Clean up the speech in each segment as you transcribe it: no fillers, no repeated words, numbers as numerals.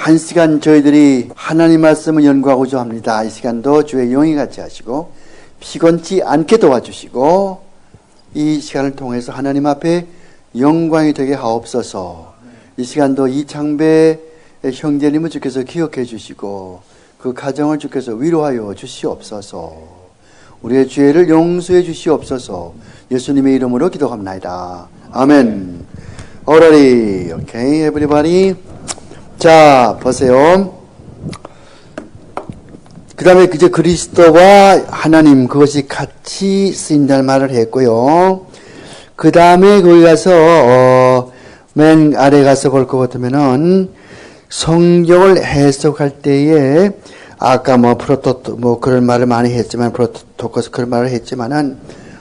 한 시간 저희들이 하나님 말씀을 연구하고자 합니다. 이 시간도 주의 영이 같이 하시고 피곤치 않게 도와주시고 이 시간을 통해서 하나님 앞에 영광이 되게 하옵소서. 이 시간도 이창배 형제님을 주께서 기억해 주시고 그 가정을 주께서 위로하여 주시옵소서. 우리의 죄를 용서해 주시옵소서. 예수님의 이름으로 기도합니다. 아멘. Alrighty. Okay, everybody. 자, 보세요. 그 다음에 이제 그리스도와 하나님, 그것이 같이 쓰인다는 말을 했고요. 그 다음에 거기 가서, 맨 아래 가서 볼 것 같으면은, 성경을 해석할 때에, 아까 그런 말을 많이 했지만, 프로토코스 그런 말을 했지만은,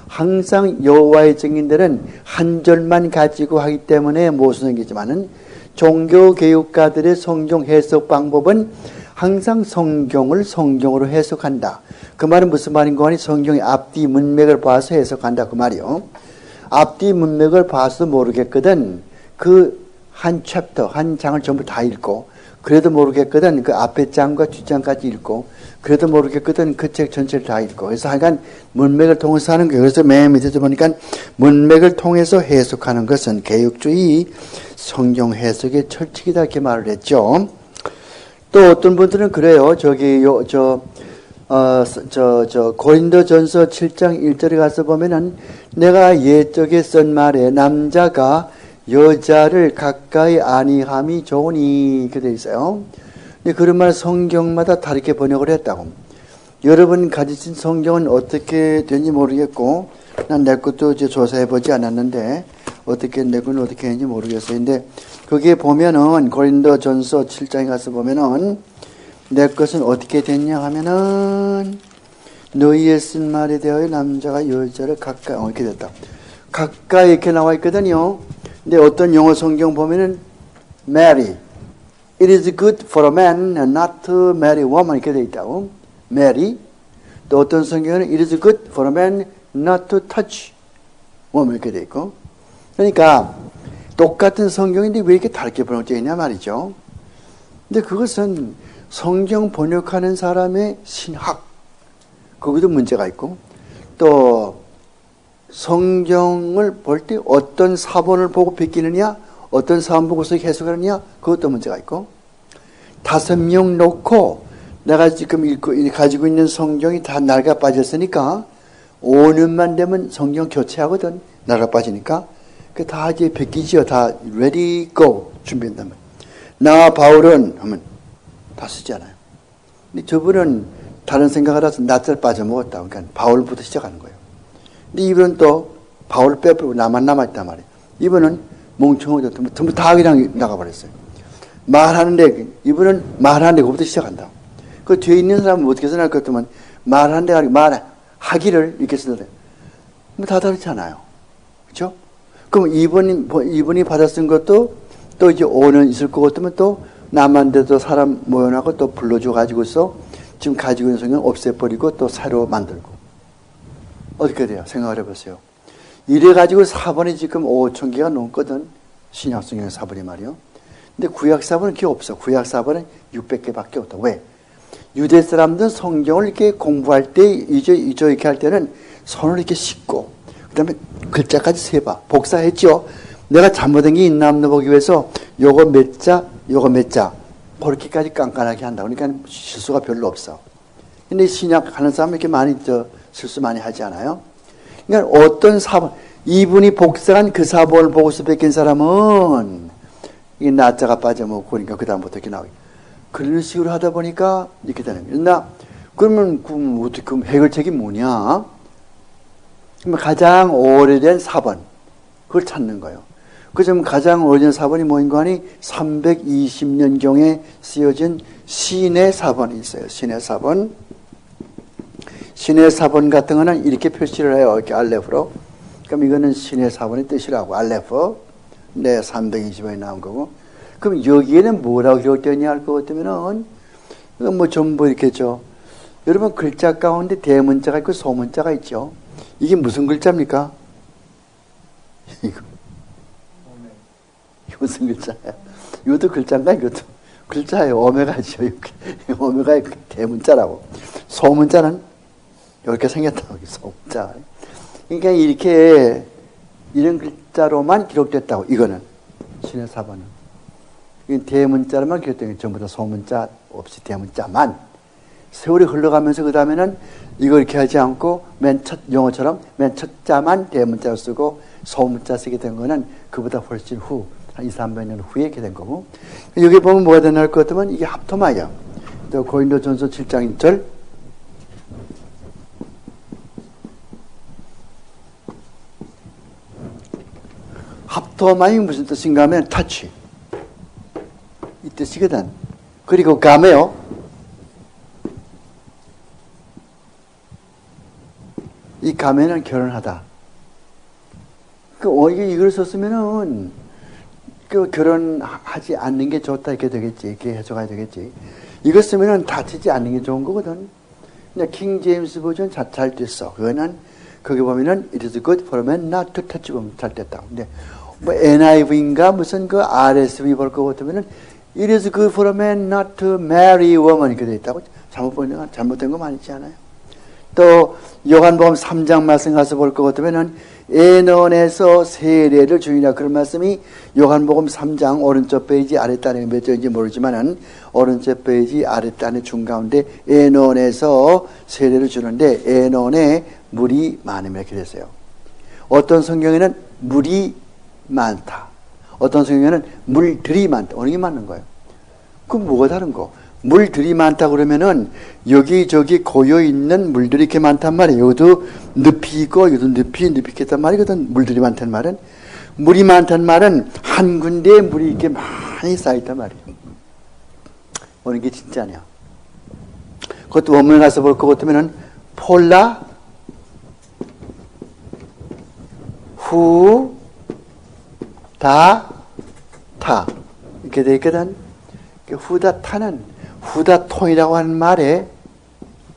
항상 여호와의 증인들은 한 절만 가지고 하기 때문에 못을 생기지만은, 종교개혁가들의 성경 해석 방법은 항상 성경을 성경으로 해석한다. 그 말은 무슨 말인가 하니 성경의 앞뒤 문맥을 봐서 해석한다. 그 말이요. 앞뒤 문맥을 봐서 모르겠거든. 그 한 챕터, 한 장을 전부 다 읽고, 그래도 모르겠거든. 그 앞에 장과 뒷장까지 읽고, 그래도 모르겠거든. 그 책 전체를 다 읽고. 그래서 하여간 문맥을 통해서 하는 거예요. 그래서 맨 밑에서 보니까 문맥을 통해서 해석하는 것은 개혁주의 성경 해석의 철칙이다. 이렇게 말을 했죠. 또 어떤 분들은 그래요. 고린도전서 7장 1절에 가서 보면은 내가 옛적에 쓴 말에 남자가 여자를 가까이 아니함이 좋으니 이렇게 돼 있어요. 근데 그런 말 성경마다 다르게 번역을 했다고. 여러분 가지신 성경은 어떻게 되는지 모르겠고 난 내 것도 이제 조사해 보지 않았는데 어떻게 내 건 어떻게 했는지 모르겠어요. 근데 거기에 보면은 고린도전서 7장에 가서 보면은 내 것은 어떻게 됐냐 하면은 너희의 쓴 말에 대하여 남자가 여자를 가까이 이렇게 됐다. 가까이 이렇게 나와 있거든요. 근데 어떤 영어 성경 보면은 marry. It is good for a man not to marry a woman 이렇게 돼 있다고. marry. 또 어떤 성경에는 it is good for a man not to touch woman 이렇게 돼 있고. 그러니까 똑같은 성경인데 왜 이렇게 다르게 번역되어 있냐 말이죠. 근데 그것은 성경 번역하는 사람의 신학, 거기도 문제가 있고, 또 성경을 볼 때 어떤 사본을 보고 베끼느냐, 어떤 사본 보고서 해석하느냐, 그것도 문제가 있고, 5명 놓고 내가 지금 가지고 있는 성경이 다 낡아 빠졌으니까 5년만 되면 성경 교체하거든. 낡아 빠지니까. 다 이제 베끼지요. 다 ready go 준비한다면. 나 바울은 하면 다 쓰지 않아요. 근데 저분은 다른 생각을 해서 낯을 빠져먹었다. 그러니까 바울부터 시작하는 거예요. 근데 이분은 또 바울 빼버리고 나만 남아있단 말이에요. 이분은 멍청하죠. 전부 다 그냥 나가버렸어요. 말하는데 이분은 말하는데 그것부터 시작한다. 그 뒤에 있는 사람은 어떻게 생각할 것 같으면 말하는데 아니고 말하기를 이렇게 쓰더래요. 다 다르잖아요. 그렇죠? 그럼 이분이 받아 쓴 것도 또 이제 5년 있을 것 같으면 또 남한테도 사람 모여나고 또 불러줘 가지고서 지금 가지고 있는 성경 없애버리고 또 새로 만들고. 어떻게 돼요? 생각을 해보세요. 이래 가지고 사본이 지금 5천 개가 넘거든. 신약 성경의 사본이 말이요. 근데 구약 사본은 그게 없어. 구약 사본은 600개밖에 없다. 왜? 유대 사람들은 성경을 이렇게 공부할 때 이렇게 할 때는 손을 이렇게 씻고 그 다음에 글자까지 세봐. 복사했죠. 내가 잘못된 게 있나 없나 보기 위해서 요거 몇 자, 요거 몇 자. 그렇게까지 깐깐하게 한다. 그러니까 실수가 별로 없어. 근데 신약 하는 사람은 이렇게 많이 실수 많이 하지 않아요? 그러니까 어떤 사본, 이분이 복사한 그 사본을 보고서 베낀 사람은 이게 나자가 빠져먹고 그러니까 그다음부터 이렇게 나오게. 그런 식으로 하다 보니까 이렇게 되는 거예요. 그러면 그럼 해결책이 뭐냐? 그러면 가장 오래된 사본, 그걸 찾는 거예요. 그래서 가장 오래된 사본이 뭐인가 하니 320년경에 쓰여진 신의 사본이 있어요. 신의 사본. 신의 사본 같은 거는 이렇게 표시를 해요. 이렇게 알레프로. 그럼 이거는 신의 사본의 뜻이라고. 알레프. 네, 320원이 나온 거고. 그럼 여기에는 뭐라고 기록되었냐 할 것 같으면은, 전부 이렇게죠. 여러분 글자 가운데 대문자가 있고 소문자가 있죠. 이게 무슨 글자입니까? 이거 무슨 글자야? 이것도 글자인가 이것도? 글자예요. 오메가죠. 오메가의 대문자라고. 소문자는 이렇게 생겼다고. 소문자. 그러니까 이렇게 이런 글자로만 기록됐다고. 이거는 신의 사본은. 이건 대문자로만 기록된 게 전부 다 소문자 없이 대문자만. 세월이 흘러가면서 그 다음에는 이걸 이렇게 하지 않고 맨 첫 영어처럼 맨 첫 자만 대문자로 쓰고 소문자 쓰게 된 거는 그보다 훨씬 후, 한 2, 300년 후에 이렇게 된 거고. 여기 보면 뭐가 되나 할 것 같으면 이게 합토마야. 고린도전서 7장 1절. 합토마이 무슨 뜻인가 하면 touch. 이 뜻이거든. 그리고 가메요. 이 가면은 결혼하다. 이걸 썼으면은, 결혼하지 않는 게 좋다, 이렇게 되겠지. 이렇게 해석해야 되겠지. 이거 쓰면은 다치지 않는 게 좋은 거거든. 그냥 킹 제임스 버전 잘 됐어. 그거는, 거기 보면은, it is good for a man not to touch 보면 잘 됐다. 근데, 뭐, NIV인가 무슨 그 RSV 볼 거 같으면은, it is good for a man not to marry a woman 이렇게 돼 있다고. 잘못된 거 많지 않아요? 또 요한복음 3장 말씀 가서 볼 것 같으면은 에논에서 세례를 주니라 그런 말씀이 요한복음 3장 오른쪽 페이지 아랫단에 몇 절인지 모르지만은 오른쪽 페이지 아랫단의 중가운데 에논에서 세례를 주는데 에논에 물이 많으면 이렇게 됐어요. 어떤 성경에는 물이 많다. 어떤 성경에는 물들이 많다. 어느 게 맞는 거예요? 그럼 뭐가 다른 거? 물들이 많다 그러면은 여기저기 고여있는 물들이 이렇게 많단 말이에요. 여기도 늪이 있고 여기도 늪이 있단 말이거든. 물들이 많다는 말은. 물이 많다는 말은 한 군데에 물이 이렇게 많이 쌓여있단 말이에요. 어느 게 진짜냐. 그것도 원문에 가서 볼 것 같으면은 폴라 후 다 타 이렇게 돼 있거든. 후다타는 후다통이라고 하는 말의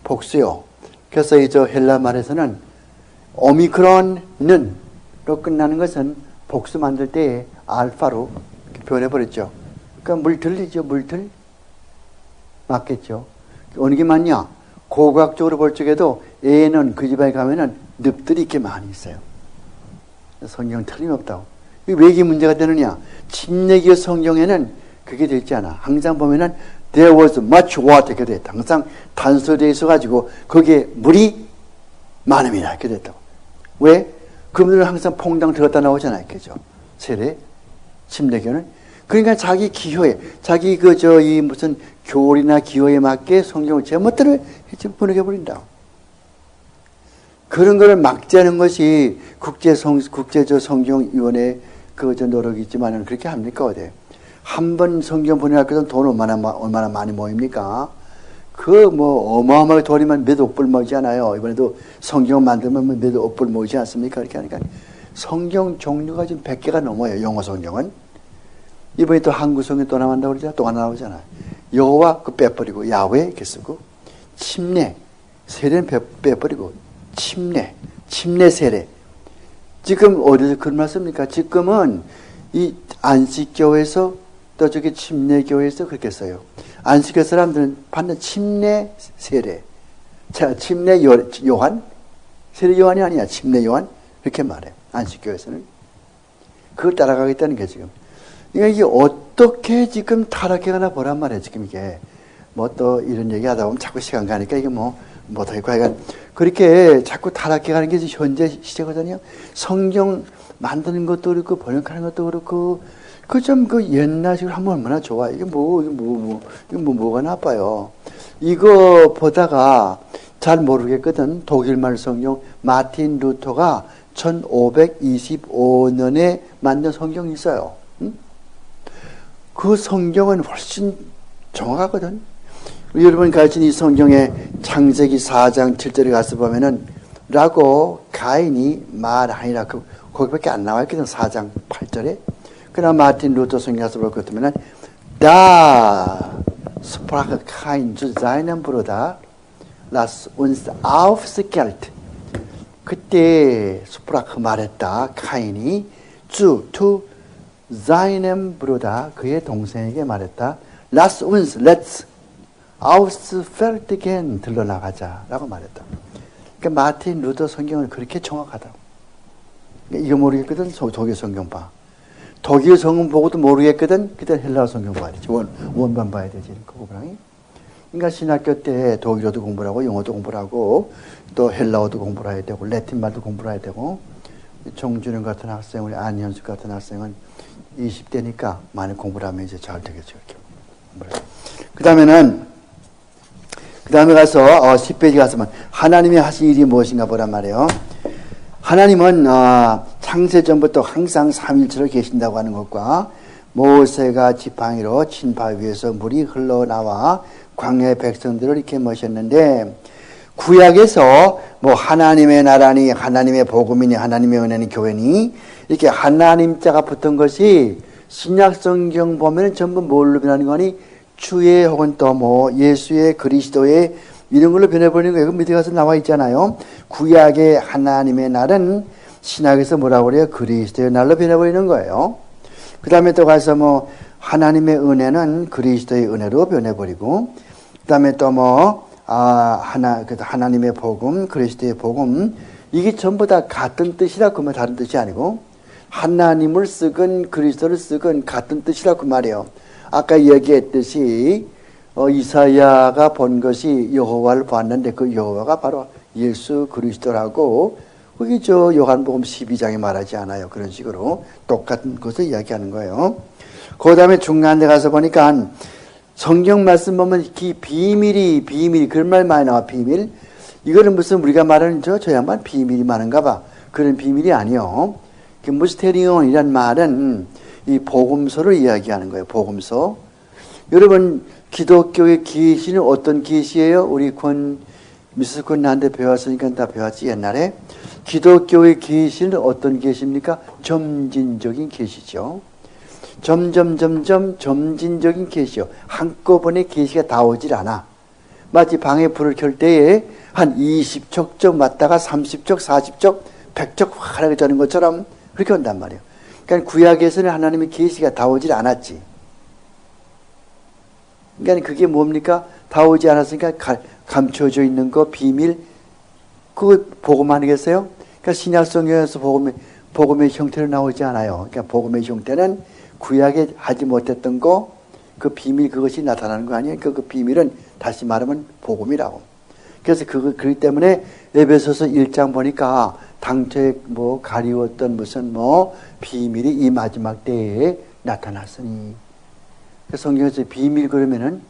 복수요. 그래서 이 헬라 말에서는 오미크론은 로 끝나는 것은 복수 만들 때 알파로 표현해버렸죠. 그러니까 물들이죠. 물들. 맞겠죠. 어느 게 맞냐? 고고학적으로 볼 적에도 애는 그 집안에 가면은 늪들이 이렇게 많이 있어요. 성경은 틀림없다고. 왜 이게 문제가 되느냐? 침례기의 성경에는 그게 되어 있지 않아. 항상 보면은 there was much water 이렇게 되어 있다. 항상 단서되어 있어가지고 거기에 물이 많음이라 이렇게 됐다고. 왜? 그분들은 항상 퐁당 들었다 나오잖아요. 그죠? 세례, 침례교는. 그러니까 자기 기호에, 자기 이 무슨 교리나 기호에 맞게 성경을 제멋대로 번역해버린다. 그런 거를 막자는 것이 국제적 성경위원회 노력이 있지만은 그렇게 합니까? 어디? 한 번 성경 번역할 돈 얼마나 많이 모입니까? 어마어마하게 돈이면 몇 억불 모이잖아요. 이번에도 성경 만들면 몇 억불 모이지 않습니까? 그렇게 하니까. 성경 종류가 지금 100개가 넘어요. 영어 성경은. 이번에 또 한국 성경 또 나온다고 그러잖아. 또 하나 나오잖아. 여호와 빼버리고 야훼 이렇게 쓰고 침례, 세례는 빼버리고 침례 세례. 지금 어디서 그런 말 씁니까? 지금은 이 안식교에서 또 저기 침례교에서 그렇게 써요. 안식교 사람들은 반드시 침례 세례. 자, 침례 요한? 세례 요한이 아니야. 침례 요한? 이렇게 말해요. 안식교에서는. 그걸 따라가겠다는 게 지금. 그러니까 이게 어떻게 지금 타락해가나 보란 말이에요. 지금 이게. 뭐 또 이런 얘기 하다 보면 자꾸 시간 가니까 이게 못하겠고 하여간 그렇게 자꾸 타락해가는 게 현재 시제거든요. 성경 만드는 것도 그렇고 번역하는 것도 그렇고 옛날식으로 하면 얼마나 좋아. 뭐가 나빠요. 이거 보다가 잘 모르겠거든. 독일말 성경 마틴 루터가 1525년에 만든 성경이 있어요. 응? 그 성경은 훨씬 정확하거든. 여러분 가르친 이 성경의 창세기 4장 7절에 가서 보면은 라고 가인이 말하니라 거기밖에 안 나와 있거든. 4장 8절에. 그러나 마틴 루터 성경 가서 볼 것 같으면은 Da sprach Kain zu seinem Bruder, lass uns aufgelt. 그때 스프라크 말했다. 카인이 to seinem Bruder 그의 동생에게 말했다. Lass uns, let's ausfertigen 들러나가자라고 말했다. 그러니까 마틴 루터 성경은 그렇게 정확하다고. 이거 모르겠거든 독일 성경 봐. 독일 성경 보고도 모르겠거든 그때 헬라어 성경 봐야 되지. 원반 봐야 되지. 그러니까 신학교 때 독일어도 공부를 하고 영어도 공부를 하고 또 헬라어도 공부를 해야 되고 라틴 말도 공부를 해야 되고 정준영 같은 학생 우리 안현숙 같은 학생은 20대니까 많이 공부를 하면 이제 잘 되겠죠. 그 다음에 가서 10페이지 가서만 하나님이 하신 일이 무엇인가 보란 말이에요. 하나님은 창세전부터 항상 삼일체로 계신다고 하는 것과 모세가 지팡이로 진파 위에서 물이 흘러나와 광야의 백성들을 이렇게 모셨는데 구약에서 뭐 하나님의 나라니 하나님의 복음이니 하나님의 은혜니 교회니 이렇게 하나님자가 붙은 것이 신약성경 보면 전부 뭘로 변하는 거니 주의 혹은 또 뭐 예수의 그리스도의 이런 걸로 변해버리는 거예요. 그 밑에 가서 나와 있잖아요. 구약의 하나님의 날은 신약에서 뭐라고 그래요? 그리스도의 날로 변해버리는 거예요. 그 다음에 또 가서 뭐 하나님의 은혜는 그리스도의 은혜로 변해버리고 그 다음에 또 뭐 하나님의 복음, 그리스도의 복음 이게 전부 다 같은 뜻이라 그 말 다른 뜻이 아니고 하나님을 쓰건 그리스도를 쓰건 같은 뜻이라 그 말이에요. 아까 얘기했듯이 이사야가 본 것이 여호와를 봤는데 그 여호와가 바로 예수 그리스도라고 거기 요한복음 12장에 말하지 않아요. 그런 식으로 똑같은 것을 이야기하는 거예요. 그 다음에 중간 데 가서 보니까 성경 말씀 보면 비밀이 그런 말 많이 나와. 비밀 이거는 무슨 우리가 말하는 저 양반 비밀이 많은가 봐. 그런 비밀이 아니요. 무스테리온이란 말은 이 복음서를 이야기하는 거예요. 복음서. 여러분 기독교의 계시는 어떤 계시예요? 우리 미스 권 나한테 배웠으니까 다 배웠지 옛날에. 기독교의 계시는 어떤 계시입니까? 점진적인 계시죠. 점진적인 계시요. 한꺼번에 계시가 다 오질 않아. 마치 방에 불을 켤 때에 한 20척 왔다가 30척, 40척, 100척 화하게 되는 것처럼 그렇게 온단 말이에요. 그러니까 구약에서는 하나님의 계시가 다 오질 않았지. 그러니까 그게 뭡니까? 다 오지 않았으니까 감춰져 있는 거 비밀 그거 복음 아니겠어요? 그러니까 신약성경에서 복음의 형태로 나오지 않아요. 그러니까 복음의 형태는 구약에 하지 못했던 거 그 비밀 그것이 나타나는 거 아니에요? 그 비밀은 다시 말하면 복음이라고. 그래서 그렇기 때문에 에베소서 1장 보니까 당초에 뭐 가리웠던 무슨 뭐 비밀이 이 마지막 때에 나타났으니. 성경에서 비밀 그러면은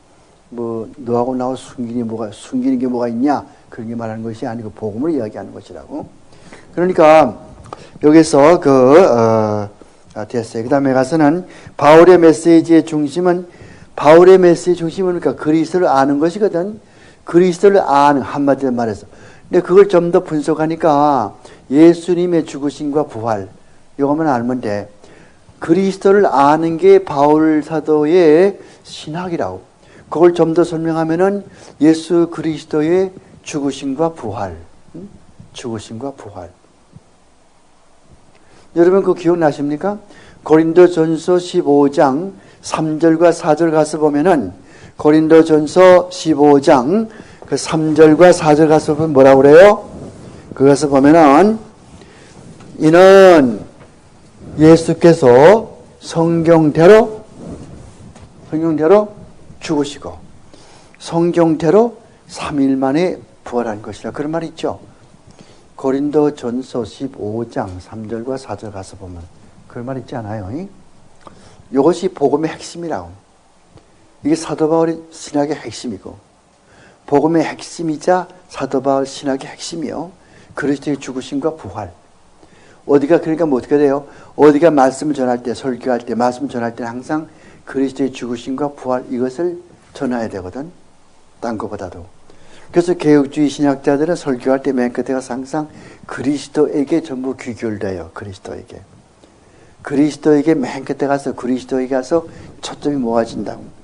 뭐 너하고 나하고 숨기는 게 뭐가 있냐 그런 게 말하는 것이 아니고 복음을 이야기하는 것이라고. 그러니까 여기서 됐어요. 그 다음에 가서는 바울의 메시지의 중심은 그러니까 그리스도를 아는 것이거든. 그리스도를 아는 한마디로 말해서. 근데 그걸 좀 더 분석하니까 예수님의 죽으심과 부활 이거만 알면 돼. 그리스도를 아는 게 바울 사도의 신학이라고. 그걸 좀 더 설명하면은 예수 그리스도의 죽으심과 부활. 죽으심과 부활. 여러분 그거 기억나십니까? 고린도전서 15장 3절과 4절 가서 보면은 고린도전서 15장 그 3절과 4절 가서 보면 뭐라고 그래요? 그것을 보면은 이는 예수께서 성경대로 죽으시고 성경대로 3일 만에 부활한 것이라 그런 말이 있죠. 고린도전서 15장 3절과 4절 가서 보면 그런 말 있지 않아요? 이것이 복음의 핵심이라고. 이게 사도 바울의 신학의 핵심이고 복음의 핵심이자 사도 바울 신학의 핵심이요. 그리스도의 죽으심과 부활. 어디가 그러니까 뭐 어떻게 돼요? 어디가 말씀을 전할 때 설교할 때 말씀을 전할 때 항상 그리스도의 죽으심과 부활 이것을 전해야 되거든. 딴 것보다도. 그래서 개혁주의 신학자들은 설교할 때 맨 끝에 가서 항상 그리스도에게 전부 귀결돼요. 그리스도에게 맨 끝에 가서 그리스도에게 가서 초점이 모아진다고.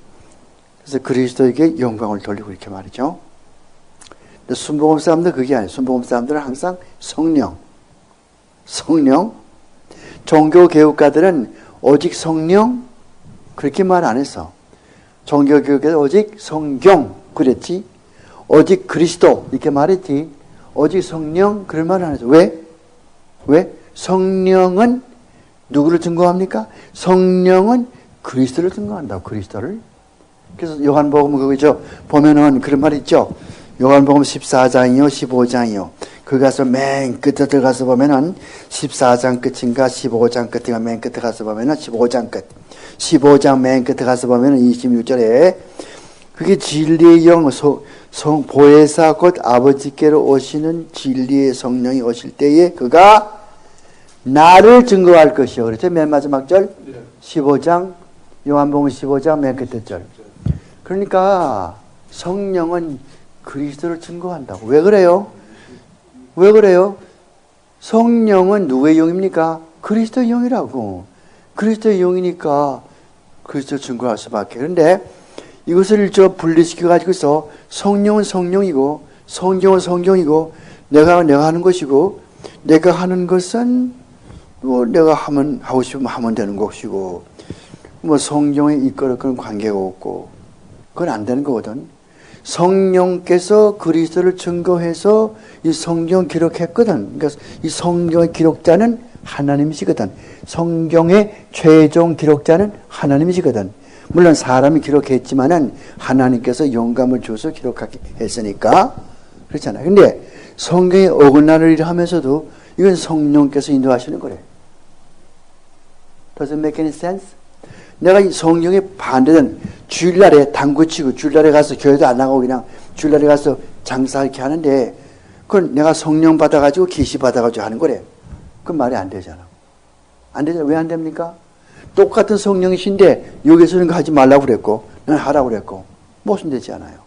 그래서 그리스도에게 영광을 돌리고 이렇게 말이죠. 근데 순복음 사람들 그게 아니에요. 순복음 사람들은 항상 성령. 종교 개혁가들은 오직 성령 그렇게 말 안 했어. 종교개혁에서 오직 성경 그랬지. 오직 그리스도 이렇게 말했지. 오직 성령 그런 말 안 했어. 왜? 왜? 성령은 누구를 증거합니까? 성령은 그리스도를 증거한다고. 그리스도를. 그래서 요한복음 그거죠. 보면은 그런 말 있죠. 요한복음 14장이요 15장이요. 그 가서 맨 끝에 들어가서 보면은 14장 끝인가 15장 끝인가 맨 끝에 가서 보면은 15장 끝. 15장 맨 끝에 가서 보면은 26절에 그게 진리의 영 보혜사 곧 아버지께로 오시는 진리의 성령이 오실 때에 그가 나를 증거할 것이요. 그렇죠? 맨 마지막 절 15장 요한복음 15장 맨 끝에 절. 그러니까 성령은 그리스도를 증거한다고. 왜 그래요? 왜 그래요? 성령은 누구의 영입니까? 그리스도의 영이라고. 그리스도의 영이니까 그리스도를 증거할 수밖에. 그런데 이것을 분리시켜가지고서 성령은 성령이고 성경은 성경이고 내가 하는 것이고 내가 하는 것은 뭐 내가 하고 싶으면 하면 되는 것이고 뭐 성경에 이끌어 그런 관계가 없고 그건 안 되는 거거든. 성령께서 그리스도를 증거해서 이 성경 기록했거든. 그러니까 이 성경의 기록자는 하나님이시거든. 성경의 최종 기록자는 하나님이시거든. 물론 사람이 기록했지만은 하나님께서 영감을 줘서 기록하게 했으니까 그렇잖아요. 근데 성경에 어긋나는 일을 하면서도 이건 성령께서 인도하시는 거래. Does it make any sense? 내가 이 성경에 반대된 주일날에 당구치고 주일날에 가서 교회도 안 나가고 그냥 주일날에 가서 장사 이렇게 하는데 그건 내가 성령 받아가지고 계시 받아가지고 하는 거래. 그건 말이 안 되잖아. 안 되잖아. 왜 안 됩니까? 똑같은 성령이신데 여기서는 하지 말라고 그랬고 나는 하라고 그랬고 무슨 되지 않아요.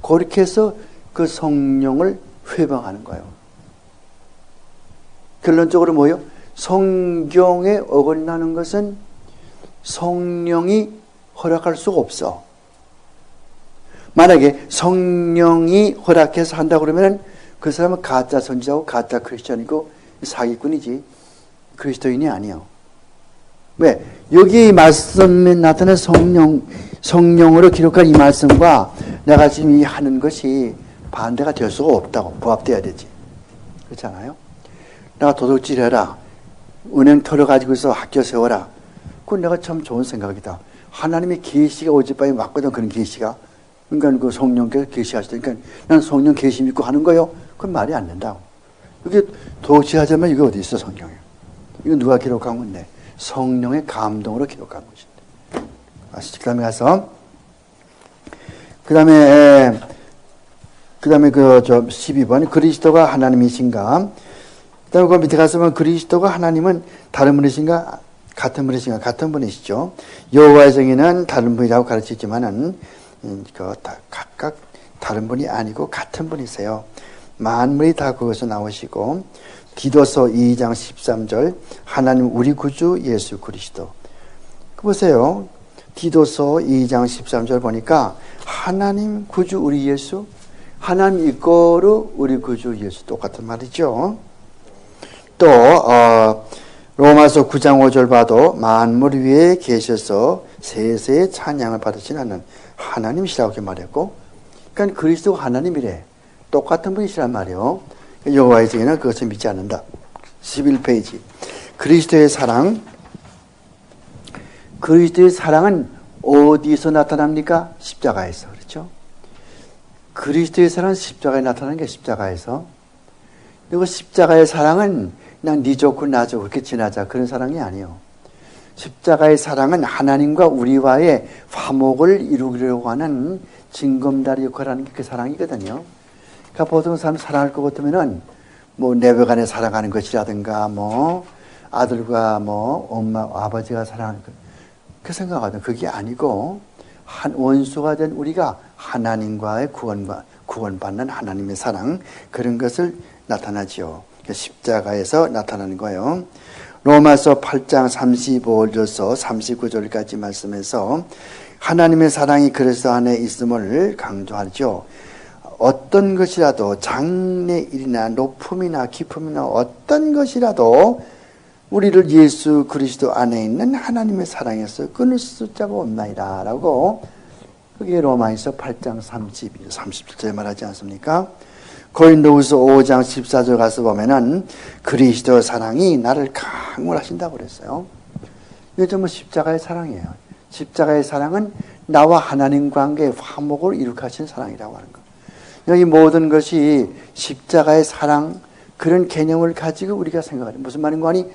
그렇게 해서 그 성령을 회방하는 거예요. 결론적으로 뭐예요? 성경에 어긋나는 것은 성령이 허락할 수가 없어. 만약에 성령이 허락해서 한다 그러면 그 사람은 가짜 선지자고 가짜 크리스천이고 사기꾼이지 그리스도인이 아니에요. 왜? 여기 이 말씀에 나타난 성령으로 기록한 이 말씀과 내가 지금 이 하는 것이 반대가 될 수가 없다고. 부합돼야 되지. 그렇잖아요? 내가 도둑질 해라. 은행 털어가지고서 학교 세워라. 그건 내가 참 좋은 생각이다. 하나님의 계시가 어젯밤에 왔거든. 그런 계시가. 그러니까 그 성령께서 계시하시더니 그러니까 난 성령 계시 믿고 하는 거요. 그건 말이 안 된다고. 이게 도둑질 하자면 이게 어디 있어 성경에. 이거 누가 기록한 건데. 성령의 감동으로 기록한 것인데. 아시죠? 그 다음에 가서 그 다음에 12번 그리스도가 하나님이신가. 그 다음에 그 밑에 가서 보면 그리스도가 하나님은 다른 분이신가 같은 분이신가. 같은 분이시죠. 여호와의 정의는 다른 분이라고 가르치지만은 각각 다른 분이 아니고 같은 분이세요. 만물이 다 거기서 나오시고 디도서 2장 13절 하나님 우리 구주 예수 그리스도. 보세요. 디도서 2장 13절 보니까 하나님 구주 우리 예수 하나님 이거로 우리 구주 예수 똑같은 말이죠. 또 로마서 9장 5절 봐도 만물 위에 계셔서 세세의 찬양을 받으신 하는 하나님이시라고 이렇게 말했고 그러니까 그리스도가 하나님이래. 똑같은 분이시란 말이에요. 여호와의 증인은 그것을 믿지 않는다. 11페이지. 그리스도의 사랑. 그리스도의 사랑은 어디서 나타납니까? 십자가에서. 그렇죠? 그리스도의 사랑은 십자가에 나타나는 게 십자가에서. 그리고 십자가의 사랑은 그냥 네 좋고 나 좋고 그렇게 지나자 그런 사랑이 아니에요. 십자가의 사랑은 하나님과 우리와의 화목을 이루려고 하는 징검다리 역할을 하는 게 그 사랑이거든요. 그러니까 보통 사람 사랑할 것 같으면은 뭐 내외간에 사랑하는 것이라든가 뭐 아들과 뭐 엄마 아버지가 사랑하는 것 그 생각하거든. 그게 아니고 한 원수가 된 우리가 하나님과의 구원받는 하나님의 사랑 그런 것을 나타나지요. 십자가에서 나타나는 거예요. 로마서 8장 35절에서 39절까지 말씀에서 하나님의 사랑이 그리스도 안에 있음을 강조하죠. 어떤 것이라도 장래일이나 높음이나 기쁨이나 어떤 것이라도 우리를 예수 그리스도 안에 있는 하나님의 사랑에서 끊을 수 자가 없나이다 라고 그게 로마에서 8장 37절에 말하지 않습니까? 고린도후서 5장 14절 가서 보면은 그리스도 사랑이 나를 강물하신다고 그랬어요. 이게 전부 십자가의 사랑이에요. 십자가의 사랑은 나와 하나님 관계의 화목을 이룩 하시는 사랑이라고 하는 거. 여기 모든 것이 십자가의 사랑, 그런 개념을 가지고 우리가 생각하는, 무슨 말인가 하니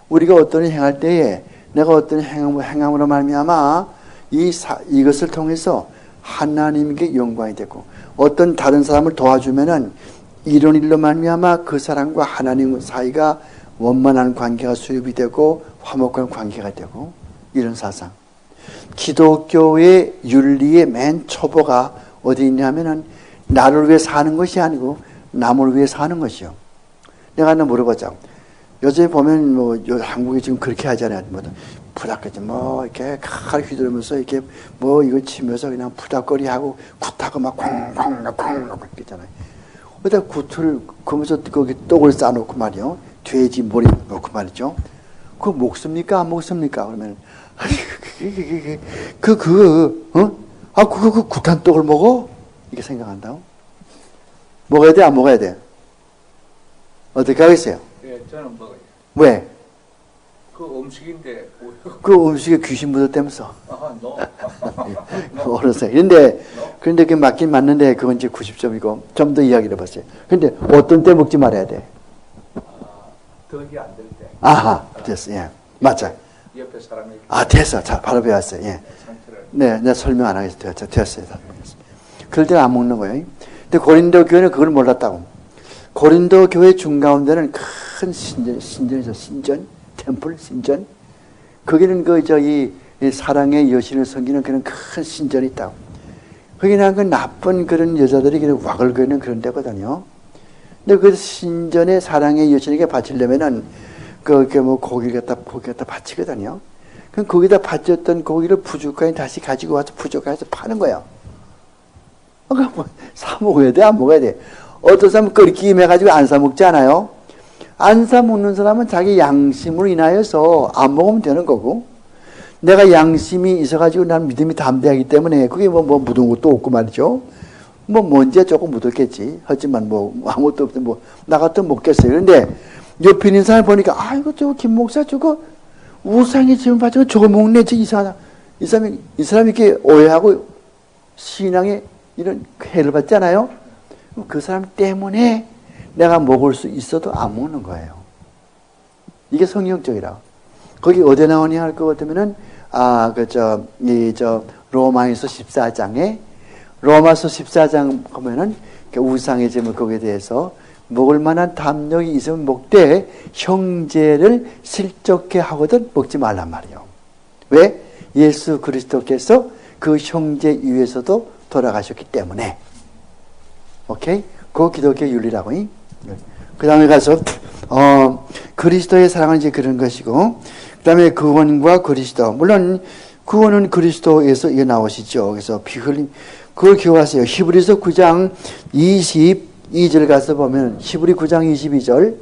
우리가 어떤 일을 행할 때에 내가 어떤 행함으로 말미암아 이것을 통해서 하나님께 영광이 되고, 어떤 다른 사람을 도와주면은 이런 일로 말미암아 그 사람과 하나님 사이가 원만한 관계가 수립이 되고 화목한 관계가 되고, 이런 사상. 기독교의 윤리의 맨 초보가 어디 있냐면은 나를 위해 사는 것이 아니고 남을 위해 사는 것이요. 내가 하나 물어보자. 요새 보면 뭐 한국에 지금 그렇게 하잖아요. 뭐 부닥거리지 뭐 이렇게 칼 휘두르면서 이렇게 뭐 이거 치면서 그냥 부닥거리하고 굿하고 막 콩콩콩콩 있잖아요. 그러다 굿을 그러면서 거기 떡을 싸놓고 말이요. 돼지 머리 놓고 말이죠. 그거 먹습니까? 안 먹습니까? 그러면 그 굿한 떡을 먹어? 이렇게 생각한다고? 먹어야 돼? 안 먹어야 돼? 어떻게 하겠어요? 예, 저는 먹어요. 왜? 그 음식인데. 그 음식에 귀신 묻었다면서. no. 어렸어요. 그런데 그게 맞긴 맞는데, 그건 이제 90점이고, 좀 더 이야기를 해봤어요. 근데 어떤 때 먹지 말아야 돼? 덕이 안 될 때. 아하, 됐어. 예. 맞아. 옆에 사람이. 됐어. 자, 바로 배웠어요. 예. 상태를. 네, 내가 설명 안 하겠어요. 됐어요. 그럴 때는 안 먹는 거예요. 근데 고린도 교회는 그걸 몰랐다고. 고린도 교회 중가운데는 큰 신전이죠. 신전, 템플, 신전. 거기는 이 사랑의 여신을 섬기는 그런 큰 신전이 있다고. 거기는 그 나쁜 그런 여자들이 그냥 와글거리는 그런 데거든요. 근데 그 신전의 사랑의 여신에게 바치려면은 뭐 고기를 갖다 바치거든요. 그럼 거기다 바쳤던 고기를 부족하게 다시 가지고 와서 부족해서 파는 거예요. 뭐 사 먹어야 돼? 안 먹어야 돼? 어떤 사람은 끓기 임해가지고 안 사 먹지 않아요? 안 사 먹는 사람은 자기 양심으로 인하여서 안 먹으면 되는 거고, 내가 양심이 있어가지고 난 믿음이 담대하기 때문에 그게 뭐 묻은 것도 없고 말이죠. 뭐 먼지에 조금 묻었겠지. 하지만 뭐 아무것도 없는데 뭐 나 같으면 먹겠어요. 그런데 옆에 있는 사람 보니까 이거 저거 김 목사 저거 우상이 지금 봐서 저거 먹네. 저 이상하다. 이 사람이 이렇게 오해하고 신앙에 이런 해를 받잖아요. 그 사람 때문에 내가 먹을 수 있어도 안 먹는 거예요. 이게 성경적이라. 거기 어디에 나오냐 할 것 같으면은 로마서 14장에 로마서 14장 보면은 우상의 제물 거기에 대해서 먹을 만한 담력이 있으면 먹되 형제를 실족해 하거든 먹지 말란 말이에요. 왜? 예수 그리스도께서 그 형제 위에서도 돌아가셨기 때문에. 오케이? 그거 기독교 윤리라고. 그 다음에 가서 그리스도의 사랑은 이제 그런 것이고, 그 다음에 구원과 그리스도. 물론 구원은 그리스도에서 이게 나오시죠. 그래서 피 흘림. 그걸 기억하세요. 히브리서 9장 22절 가서 보면, 히브리 9장 22절.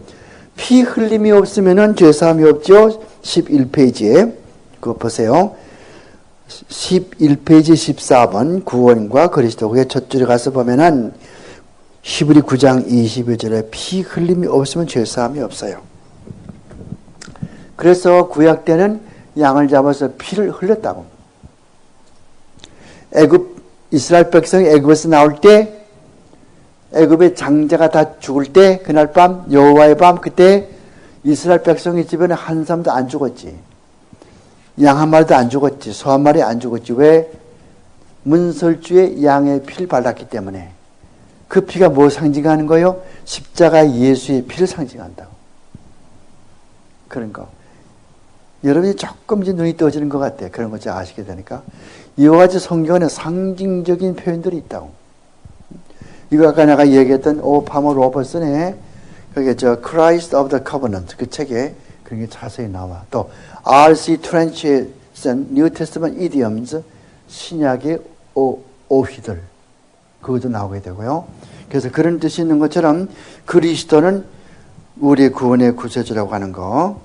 피 흘림이 없으면은 죄사함이 없죠. 11페이지에. 그거 보세요. 11페이지 14번. 구원과 그리스도. 그게 첫 줄에 가서 보면은, 히브리 9장 22절에 피 흘림이 없으면 죄사함이 없어요. 그래서 구약 때는 양을 잡아서 피를 흘렸다고. 이스라엘 백성이 애굽에서 나올 때, 애굽의 장자가 다 죽을 때, 그날 밤, 여호와의 밤, 그때 이스라엘 백성의 집에는 한 사람도 안 죽었지. 양 한 마리도 안 죽었지. 소 한 마리 안 죽었지. 왜? 문설주에 양의 피를 발랐기 때문에. 그 피가 뭐 상징하는 거예요? 십자가 예수의 피를 상징한다고. 그런 거. 여러분이 조금 이제 눈이 떠지는 것 같아요. 그런 거 잘 아시게 되니까. 이와 같이 성경에는 상징적인 표현들이 있다고. 이거 아까 내가 얘기했던 파머 로버슨의 그게 Christ of the Covenant 그 책에 그런 게 자세히 나와. 또 R.C. 트렌치의 New Testament Idioms 신약의 오휘들 그것도 나오게 되고요. 그래서 그런 뜻이 있는 것처럼 그리스도는 우리의 구원의 구세주라고 하는 거.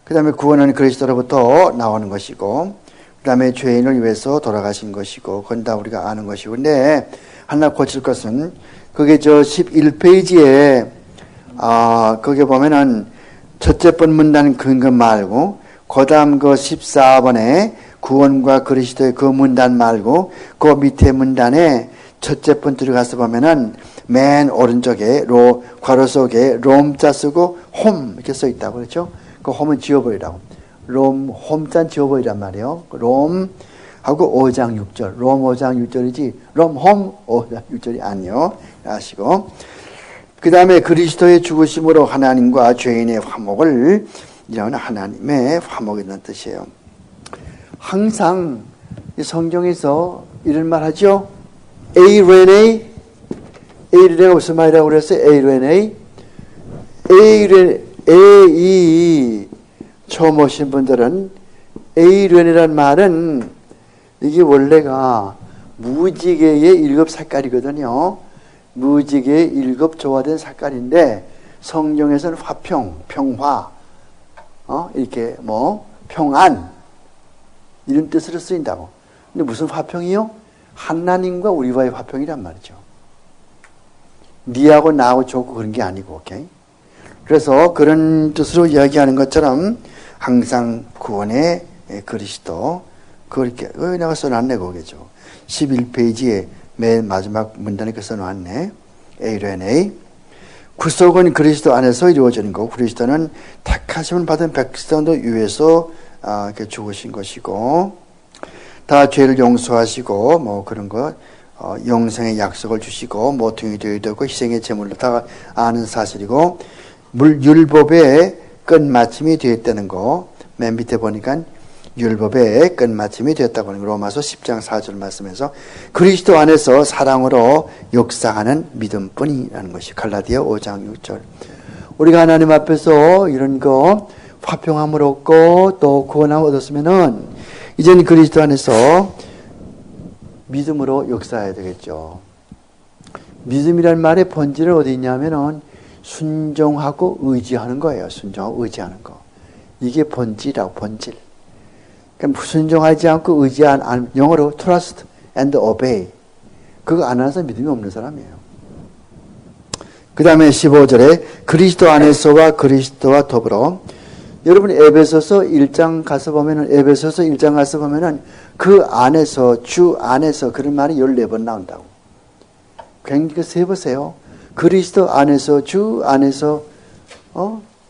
그 다음에 구원은 그리스도로부터 나오는 것이고, 그 다음에 죄인을 위해서 돌아가신 것이고, 그건 다 우리가 아는 것이고. 근데 하나 고칠 것은, 그게 저 11페이지에, 거기 보면은, 첫째 번 문단 근거 말고, 그 다음 그 14번에 구원과 그리스도의 그 문단 말고, 그 밑에 문단에 첫째 번 들어가서 보면은, 맨 오른쪽에 괄호 속에 롬자 쓰고 홈 이렇게 써 있다고 그랬죠. 그 홈은 지워버리라고. 홈자 지워버리란 말이에요. 롬하고 5장 6절. 롬 5장 6절이지 롬홈 5장 6절이 아니요. 아시고. 그 다음에 그리스도의 죽으심으로 하나님과 죄인의 화목을 이런 하나님의 화목이라는 뜻이에요. 항상 성경에서 이런 말 하죠. 에이레네 에이레네가 무슨 말이라고 그랬어요? 에이레네 에이 처음 오신 분들은 에이레네란 말은 이게 원래가 무지개의 7 색깔이거든요. 무지개의 7 조화된 색깔인데 성경에서는 화평, 평화, 이렇게 평안 이런 뜻으로 쓰인다고. 근데 무슨 화평이요? 하나님과 우리와의 화평이란 말이죠. 니하고 나하고 좋고 그런 게 아니고, 오케이? 그래서 그런 뜻으로 이야기하는 것처럼 항상 구원의 그리스도, 그렇게, 내가 써놨네, 거기죠. 11페이지에 맨 마지막 문단에 그 써놨네. 에이레네. 구속은 그리스도 안에서 이루어지는 거고, 그리스도는 택하심을 받은 백성도 위해서 이렇게 죽으신 것이고, 다 죄를 용서하시고, 그런 것, 영생의 약속을 주시고, 모퉁이 되고, 희생의 제물로 다 아는 사실이고, 율법의 끝마침이 되었다는 거, 맨 밑에 보니까 율법의 끝마침이 되었다고 하는 거, 로마서 10장 4절 말씀에서 그리스도 안에서 사랑으로 역사하는 믿음뿐이라는 것이 갈라디아 5장 6절. 우리가 하나님 앞에서 이런 거 화평함을 얻고 또 구원함을 얻었으면은 이제는 그리스도 안에서 믿음으로 역사해야 되겠죠. 믿음이란 말의 본질은 어디 있냐면은 순종하고 의지하는 거예요. 순종하고 의지하는 거. 이게 본질이라고, 본질. 그러니까 순종하지 않고 의지한, 영어로 trust and obey. 그거 안 하는 사람 믿음이 없는 사람이에요. 그 다음에 15절에 그리스도 안에서와 그리스도와 더불어. 여러분 에베소서 1장 가서 보면은, 에베소서 1장 가서 보면은 그 안에서, 주 안에서 그런 말이 14번 나온다고. 굉장히 세보세요. 그리스도 안에서, 주 안에서,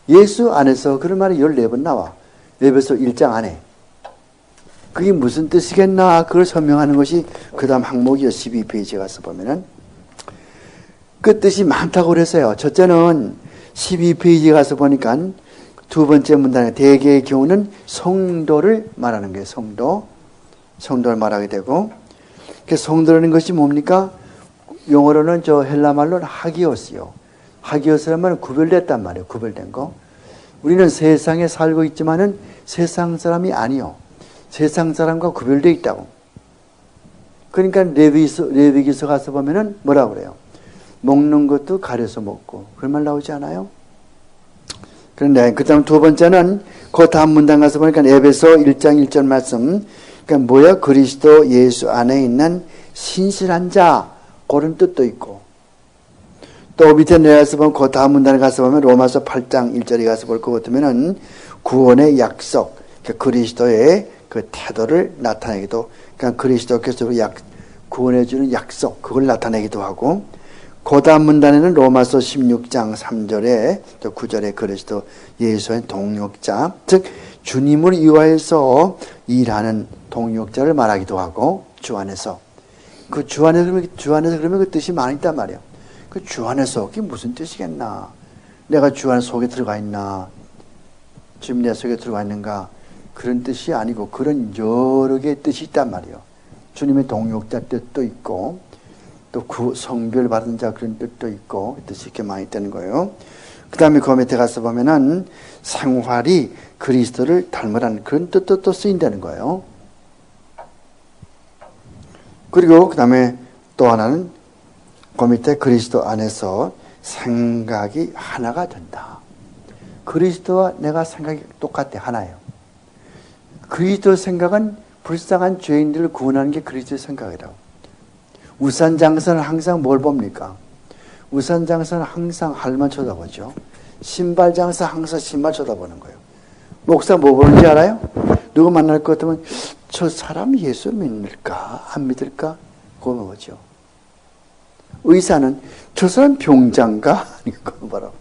예수 안에서 그런 말이 14번 나와. 에베소 1장 안에. 그게 무슨 뜻이겠나? 그걸 설명하는 것이 그 다음 항목이요. 12페이지에 가서 보면은. 그 뜻이 많다고 그랬어요. 첫째는 12페이지에 가서 보니까 두 번째 문단에 대개의 경우는 성도를 말하는 거예요. 성도를 말하게 되고. 그 성도라는 것이 뭡니까? 영어로는 헬라 말로는 하기오스요. 하기오스란 말은 구별됐단 말이에요. 구별된 거. 우리는 세상에 살고 있지만은 세상 사람이 아니요. 세상 사람과 구별되어 있다고. 그러니까 레위기서 가서 보면은 뭐라고 그래요? 먹는 것도 가려서 먹고. 그런 말 나오지 않아요? 그런데 그 다음 두 번째는 그 다음 문단 가서 보니까 에베소 1장 1절 말씀. 그러니까 뭐야? 그리스도 예수 안에 있는 신실한 자. 그런 뜻도 있고. 또 밑에 내려가서 보면 그 다음 문단에 가서 보면 로마서 8장 1절에 가서 볼 것 같으면은 구원의 약속. 그러니까 그리스도의 그 태도를 나타내기도, 그러니까 그리스도께서 구원해주는 약속, 그걸 나타내기도 하고, 그 다음 문단에는 로마서 16장 3절에, 또 9절에 그리스도 예수의 동역자, 즉, 주님을 위하여서 일하는 동역자를 말하기도 하고, 주 안에서. 그 주 안에서 그러면 그 뜻이 많이 있단 말이에요. 그 주 안에서, 그게 무슨 뜻이겠나? 내가 주 안에 속에 들어가 있나? 주님 내 속에 들어가 있는가? 그런 뜻이 아니고 그런 여러 개의 뜻이 있단 말이에요. 주님의 동역자 뜻도 있고 또 성별 받은 자 그런 뜻도 있고 뜻이 이렇게 많이 있다는 거예요. 그 다음에 그 밑에 가서 보면은 생활이 그리스도를 닮으라는 그런 뜻도 또 쓰인다는 거예요. 그리고 그 다음에 또 하나는 그 밑에 그리스도 안에서 생각이 하나가 된다. 그리스도와 내가 생각이 똑같아, 하나예요. 그리스도 생각은 불쌍한 죄인들을 구원하는 게 그리스도의 생각이라고. 우산 장사는 항상 뭘 봅니까? 우산 장사는 항상 할만 쳐다보죠. 신발 장사 항상 신발 쳐다보는 거예요. 목사 뭐 보는지 알아요? 누구 만날 것 같으면 저 사람 예수 믿을까? 안 믿을까? 그거 보죠. 의사는 저 사람 병자인가? 그거 봐라.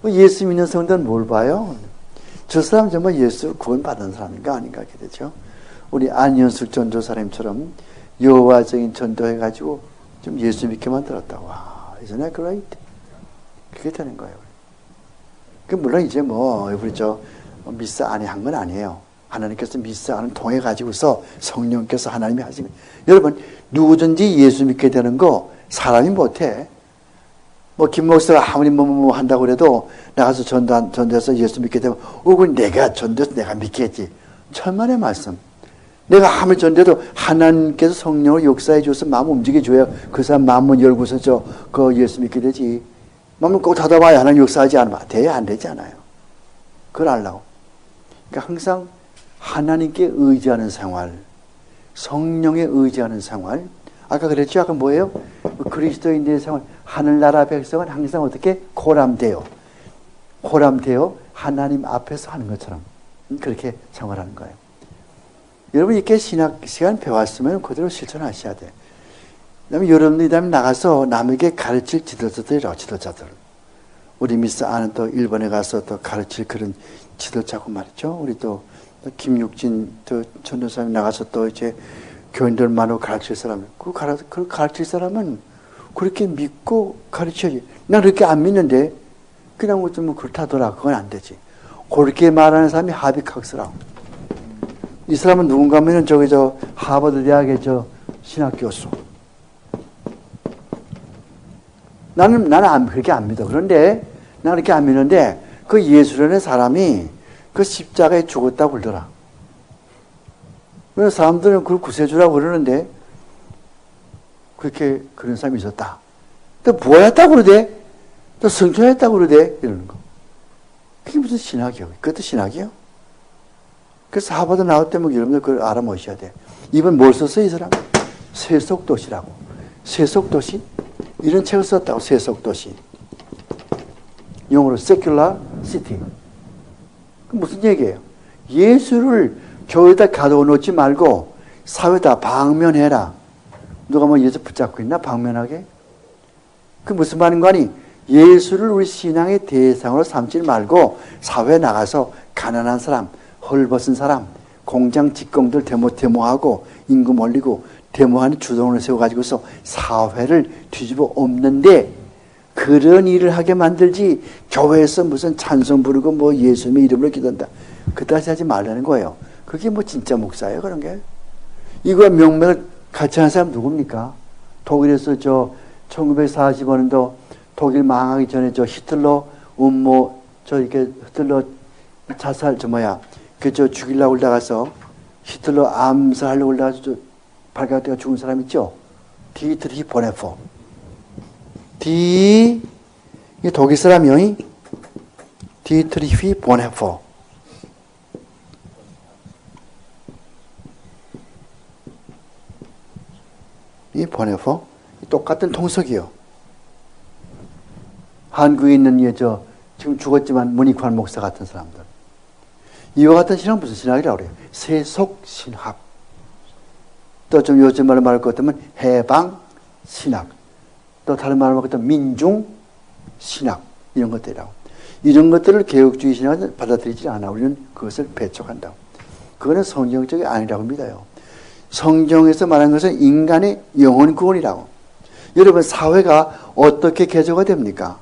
예수 믿는 성도는 뭘 봐요? 저 사람 정말 예수 구원받은 사람인가 아닌가 하게 되죠. 우리 안현숙 전도사님처럼 여호와적인 전도해가지고 좀 예수 믿게 만들었다. 와, isn't that great? 그게 되는 거예요. 물론 이제 우리 미스 안에 한 건 아니에요. 하나님께서 미스 안을 통해 가지고서 성령께서 하나님이 하시면 여러분 누구든지 예수 믿게 되는 거 사람이 못해. 김 목사가 아무리 뭐 한다고 그래도 나가서 전도해서 예수 믿게 되면 그건 내가 전도해서 내가 믿겠지. 천만의 말씀. 내가 아무리 전도해도 하나님께서 성령을 역사해 줘서 마음 움직여줘야 그 사람 마음을 열고서 그 예수 믿게 되지. 마음을 꼭 닫아봐야 하나님 역사하지 않으면 돼야 안 되지 않아요. 그걸 알라고. 그러니까 항상 하나님께 의지하는 생활, 성령에 의지하는 생활. 아까 그랬죠? 아까 뭐예요? 그리스도인들의 생활. 하늘나라 백성은 항상 어떻게? 고람되어 하나님 앞에서 하는 것처럼 그렇게 생활하는 거예요. 여러분 이렇게 신학 시간 배웠으면 그대로 실천하셔야 돼. 그다음에 여러분들이 나가서 남에게 가르칠 지도자들. 우리 미스 아는 또 일본에 가서 또 가르칠 그런 지도자고 말이죠. 우리 또 김육진 또 전도사님 나가서 또 이제 교인들만으로 가르칠 사람. 그 가르칠 사람은 그렇게 믿고 가르쳐야지. 난 그렇게 안 믿는데 그냥 좀 그렇다더라. 그건 안 되지. 그렇게 말하는 사람이 하비캅스라고. 이 사람은 누군가 하면은 하버드 대학의 신학 교수. 나는 그렇게 안 믿어. 그런데 나는 그렇게 안 믿는데 그 예수라는 사람이 그 십자가에 죽었다고 그러더라. 그래서 사람들은 그걸 구세주라고 그러는데 그렇게 그런 사람이 있었다. 또 부활했다고 그러대? 또 성천했다고 그러대? 이러는 거. 그게 무슨 신학이요? 그것도 신학이요? 그래서 하버드 나올 때면 여러분들 그걸 알아보셔야 돼. 이번 뭘 썼어요, 이 사람? 세속도시라고. 세속도시? 이런 책을 썼다고, 세속도시. 영어로 secular city. 그 무슨 얘기예요? 예수를 교회에다 가둬놓지 말고 사회에다 방면해라. 누가 예수 붙잡고 있나? 방면하게? 그 무슨 말인 거 아니? 예수를 우리 신앙의 대상으로 삼지 말고 사회에 나가서 가난한 사람, 헐벗은 사람, 공장 직공들 데모하고 임금 올리고 데모하는 주동을 세워가지고서 사회를 뒤집어 엎는데 그런 일을 하게 만들지 교회에서 무슨 찬송 부르고 예수님의 이름으로 기도한다. 그따시 하지 말라는 거예요. 그게 진짜 목사예요, 그런 게? 이거 명맥을 같이 하는 사람 누굽니까? 독일에서 1945년도 독일 망하기 전에 히틀러 음모 이렇게 히틀러 자살 죽이려고 올라가서 히틀러 암살하려고 올라가서 발각되어 죽은 사람 있죠? 디트리히 보네포. 이게 독일 사람이요? 디트리히 보네포. 이 보네포 똑같은 통속이요. 한국에 있는 지금 죽었지만 문익환 목사 같은 사람들. 이와 같은 신학은 무슨 신학이라고 그래요? 세속신학. 또 좀 요즘 말로 말할 것 같으면 해방신학. 또 다른 말로 말할 것 같으면 민중신학. 이런 것들이라고. 이런 것들을 개혁주의 신학은 받아들이지 않아. 우리는 그것을 배척한다고. 그거는 성경적이 아니라고 믿어요. 성경에서 말하는 것은 인간의 영혼 구원이라고. 여러분 사회가 어떻게 개조가 됩니까?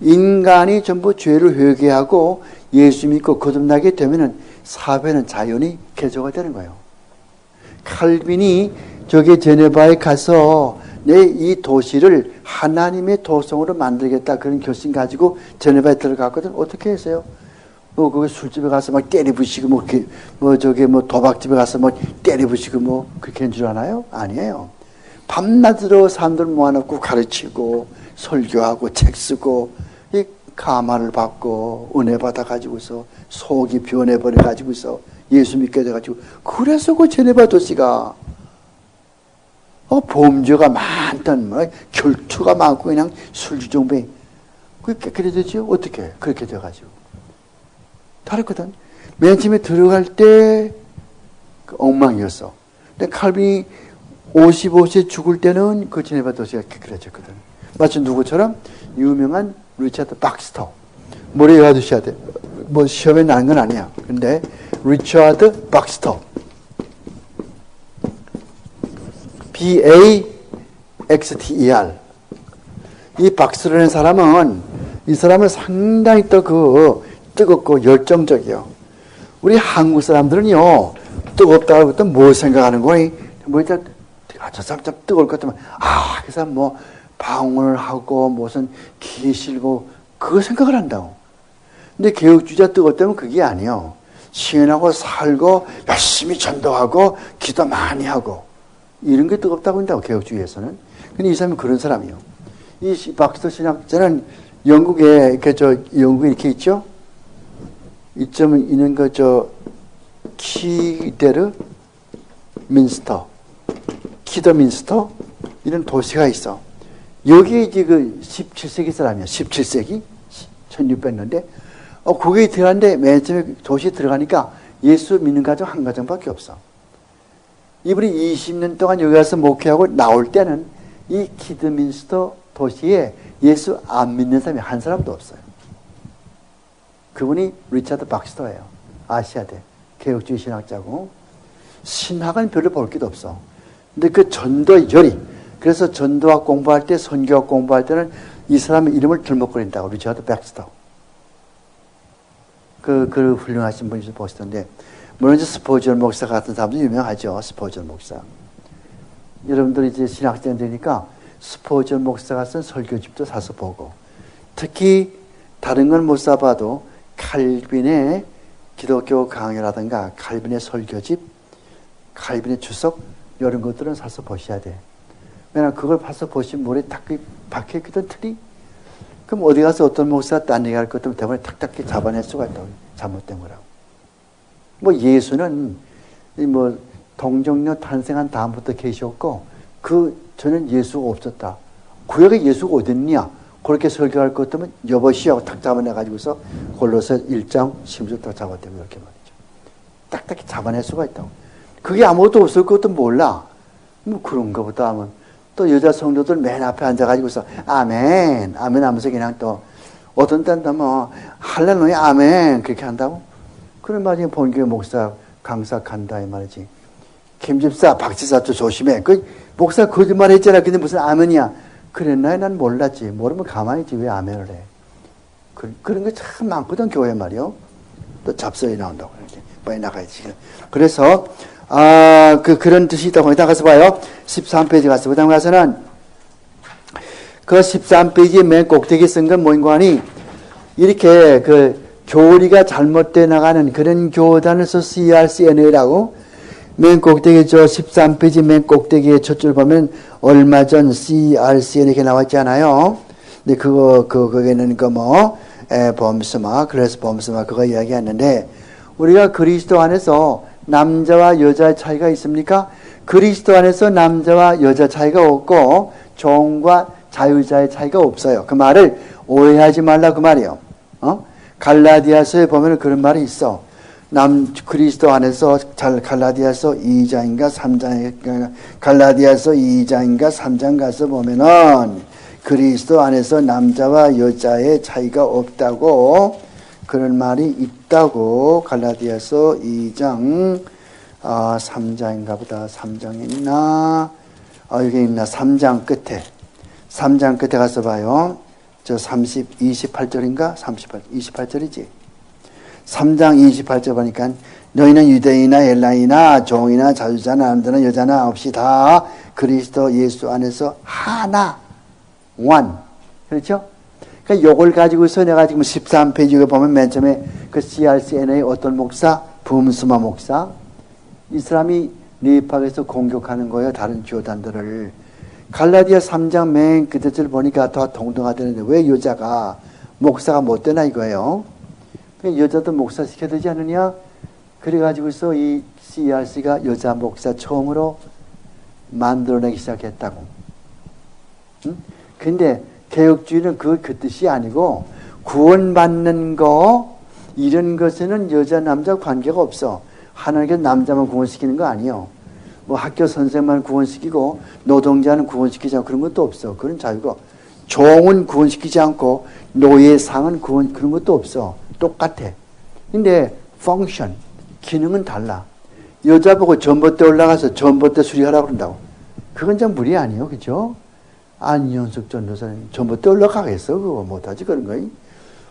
인간이 전부 죄를 회개하고 예수 믿고 거듭나게 되면은 사회는 자연히 개조가 되는 거예요. 칼빈이 제네바에 가서 내 이 도시를 하나님의 도성으로 만들겠다 그런 결심 가지고 제네바에 들어갔거든. 어떻게 했어요? 거기 술집에 가서 때리 부시고 도박집에 가서 때리 부시고 그렇게 한 줄 아나요? 아니에요. 밤낮으로 사람들 모아놓고 가르치고 설교하고 책 쓰고 이 가마를 받고 은혜 받아 가지고서 속이 변해버려 가지고서 예수 믿게 돼가지고. 그래서 그 제네바 도시가 범죄가 많던, 결투가 많고 그냥 술주정뱅이. 그게 깨끗해졌죠? 어떻게? 그렇게 돼가지고. 다르거든. 맨 처음에 들어갈 때 엉망이었어. 근데 칼빈이 55세 죽을 때는 그 제네바 도시가 깨끗해졌거든. 마치 누구처럼? 유명한 리차드 박스터. 머리 외워두셔야 돼. 뭐 시험에 나는 건 아니야. 근데 리차드 박스터. BAXTER. 이 박스라는 사람은, 이 사람은 상당히 또 뜨겁고 열정적이요. 우리 한국 사람들은요, 뜨겁다고 하면 뭐 생각하는 거니? 뭐 일단, 저 사람 좀 뜨거울 것 같으면, 그 사람 뭐, 방언을 하고, 무슨 기 실고, 그거 생각을 한다고. 근데 개혁주의자 뜨겁다면 그게 아니요. 시인하고 살고, 열심히 전도하고, 기도 많이 하고, 이런 게 뜨겁다고 한다고, 개혁주의에서는. 근데 이 사람은 그런 사람이요. 이 박스터 신학자는 영국에, 영국에 이렇게 있죠? 이점은 있는 키데르 민스터, 키더민스터, 이런 도시가 있어. 여기 이제 17세기 사람이야. 17세기? 1600년대. 거기에 들어갔는데, 맨 처음에 도시에 들어가니까 예수 믿는 가정 한 가정밖에 없어. 이분이 20년 동안 여기 가서 목회하고 나올 때는 이 키드민스터 도시에 예수 안 믿는 사람이 한 사람도 없어요. 그분이 리차드 박스터예요. 아시아대. 개혁주의 신학자고. 신학은 별로 볼 게도 없어. 근데 그 전도 열이, 그래서 전도학 공부할 때, 선교학 공부할 때는 이 사람의 이름을 들먹거린다고. 리차드 박스터. 그 훌륭하신 분이 보시던데, 물론 이제 스포전 목사 같은 사람도 유명하죠. 스포전 목사. 여러분들이 이제 신학생들이니까 스포전 목사가 쓴 설교집도 사서 보고, 특히 다른 건 못 사봐도 칼빈의 기독교 강의라든가 칼빈의 설교집, 칼빈의 주석, 이런 것들은 사서 보셔야 돼. 왜냐면 그걸 봐서 보시면 머리에 딱 박혀있거든, 틀이. 그럼 어디 가서 어떤 목사가 딴 얘기할 것 때문에 대본에 탁탁 잡아낼 수가 있다고. 잘못된 거라고. 뭐 예수는 뭐 동정녀 탄생한 다음부터 계셨고, 저는 예수가 없었다. 구약에 예수가 어딨냐? 그렇게 설교할 것 때문에 여보시하고 탁 잡아내가지고서 골로새 1장 10절 딱 잡아대고 이렇게 말이죠. 딱딱 잡아낼 수가 있다고. 그게 아무것도 없을 것도 몰라. 뭐 그런가 보다 하면 또 여자 성도들 맨 앞에 앉아가지고서 아멘, 아멘 하면서 그냥 또 어떤 때는 뭐 할렐루야 아멘 그렇게 한다고? 그런 말이 본교회 목사 강사 간다 이 말이지. 김집사 박지사도 조심해. 그 목사 거짓말 했잖아. 근데 무슨 아멘이야. 그랬나요? 난 몰랐지. 모르면 가만히 있지 왜 아멘을 해. 그런 게 참 많거든 교회 말이요. 또 잡서에 나온다고 이렇게 빨리 나가야지. 그래서 그런 뜻이 있다고. 거기다 가서 봐요. 13페이지 가서 그다음 가서는 그 13페이지 맨 꼭대기 쓴 건 뭐인고 하니 이렇게 교리가 잘못돼 나가는 그런 교단을 써 CRCNA라고 맨 꼭대기 13페이지 맨 꼭대기에 첫 줄 보면 얼마 전 CRCN 이렇게 나왔잖아요. 근데 거기는 범스마, 그래서 범스마 그거 이야기했는데 우리가 그리스도 안에서 남자와 여자의 차이가 있습니까? 그리스도 안에서 남자와 여자 차이가 없고 종과 자유자의 차이가 없어요. 그 말을 오해하지 말라 그 말이에요. 갈라디아서에 보면 그런 말이 있어. 그리스도 안에서 갈라디아서 2장인가 3장인가 갈라디아서 2장인가 3장 가서 보면은 그리스도 안에서 남자와 여자의 차이가 없다고 그런 말이 있다고. 갈라디아서 2장 3장인가 보다. 3장에 있나? 여기 있나? 3장 끝에 가서 봐요. 28절인가? 28절이지. 3장 28절 보니까 너희는 유대인이나 헬라인이나 종이나 자유자나 남자나 여자나 없이 다 그리스도 예수 안에서 하나, one. 그렇죠? 그러니까 요걸 가지고서 내가 지금 13페이지에 보면 맨 처음에 그 CRCN의 어떤 목사, 범스마 목사, 이 사람이 네이파에서 공격하는 거예요. 다른 교단들을. 갈라디아 3장 맨 끝을 보니까 더 동등하다는데 왜 여자가 목사가 못 되나 이거예요. 여자도 목사 시켜야 되지 않느냐? 그래가지고서 이 CRC가 여자 목사 처음으로 만들어내기 시작했다고. 응? 근데 개혁주의는 그 뜻이 아니고 구원받는 거 이런 것에는 여자 남자 관계가 없어. 하나님께서 남자만 구원시키는 거 아니에요. 뭐 학교 선생만 구원시키고 노동자는 구원시키지 않고 그런 것도 없어. 그런 자유가. 종은 구원시키지 않고 노예상은 구원 그런 것도 없어. 똑같아. 근데 펑션 기능은 달라. 여자 보고 전봇대 올라가서 전봇대 수리하라고 그런다고. 그건 좀 무리 아니에요. 그죠? 안윤석 전도사님 전봇대 올라가겠어. 그거 못하지 그런 거.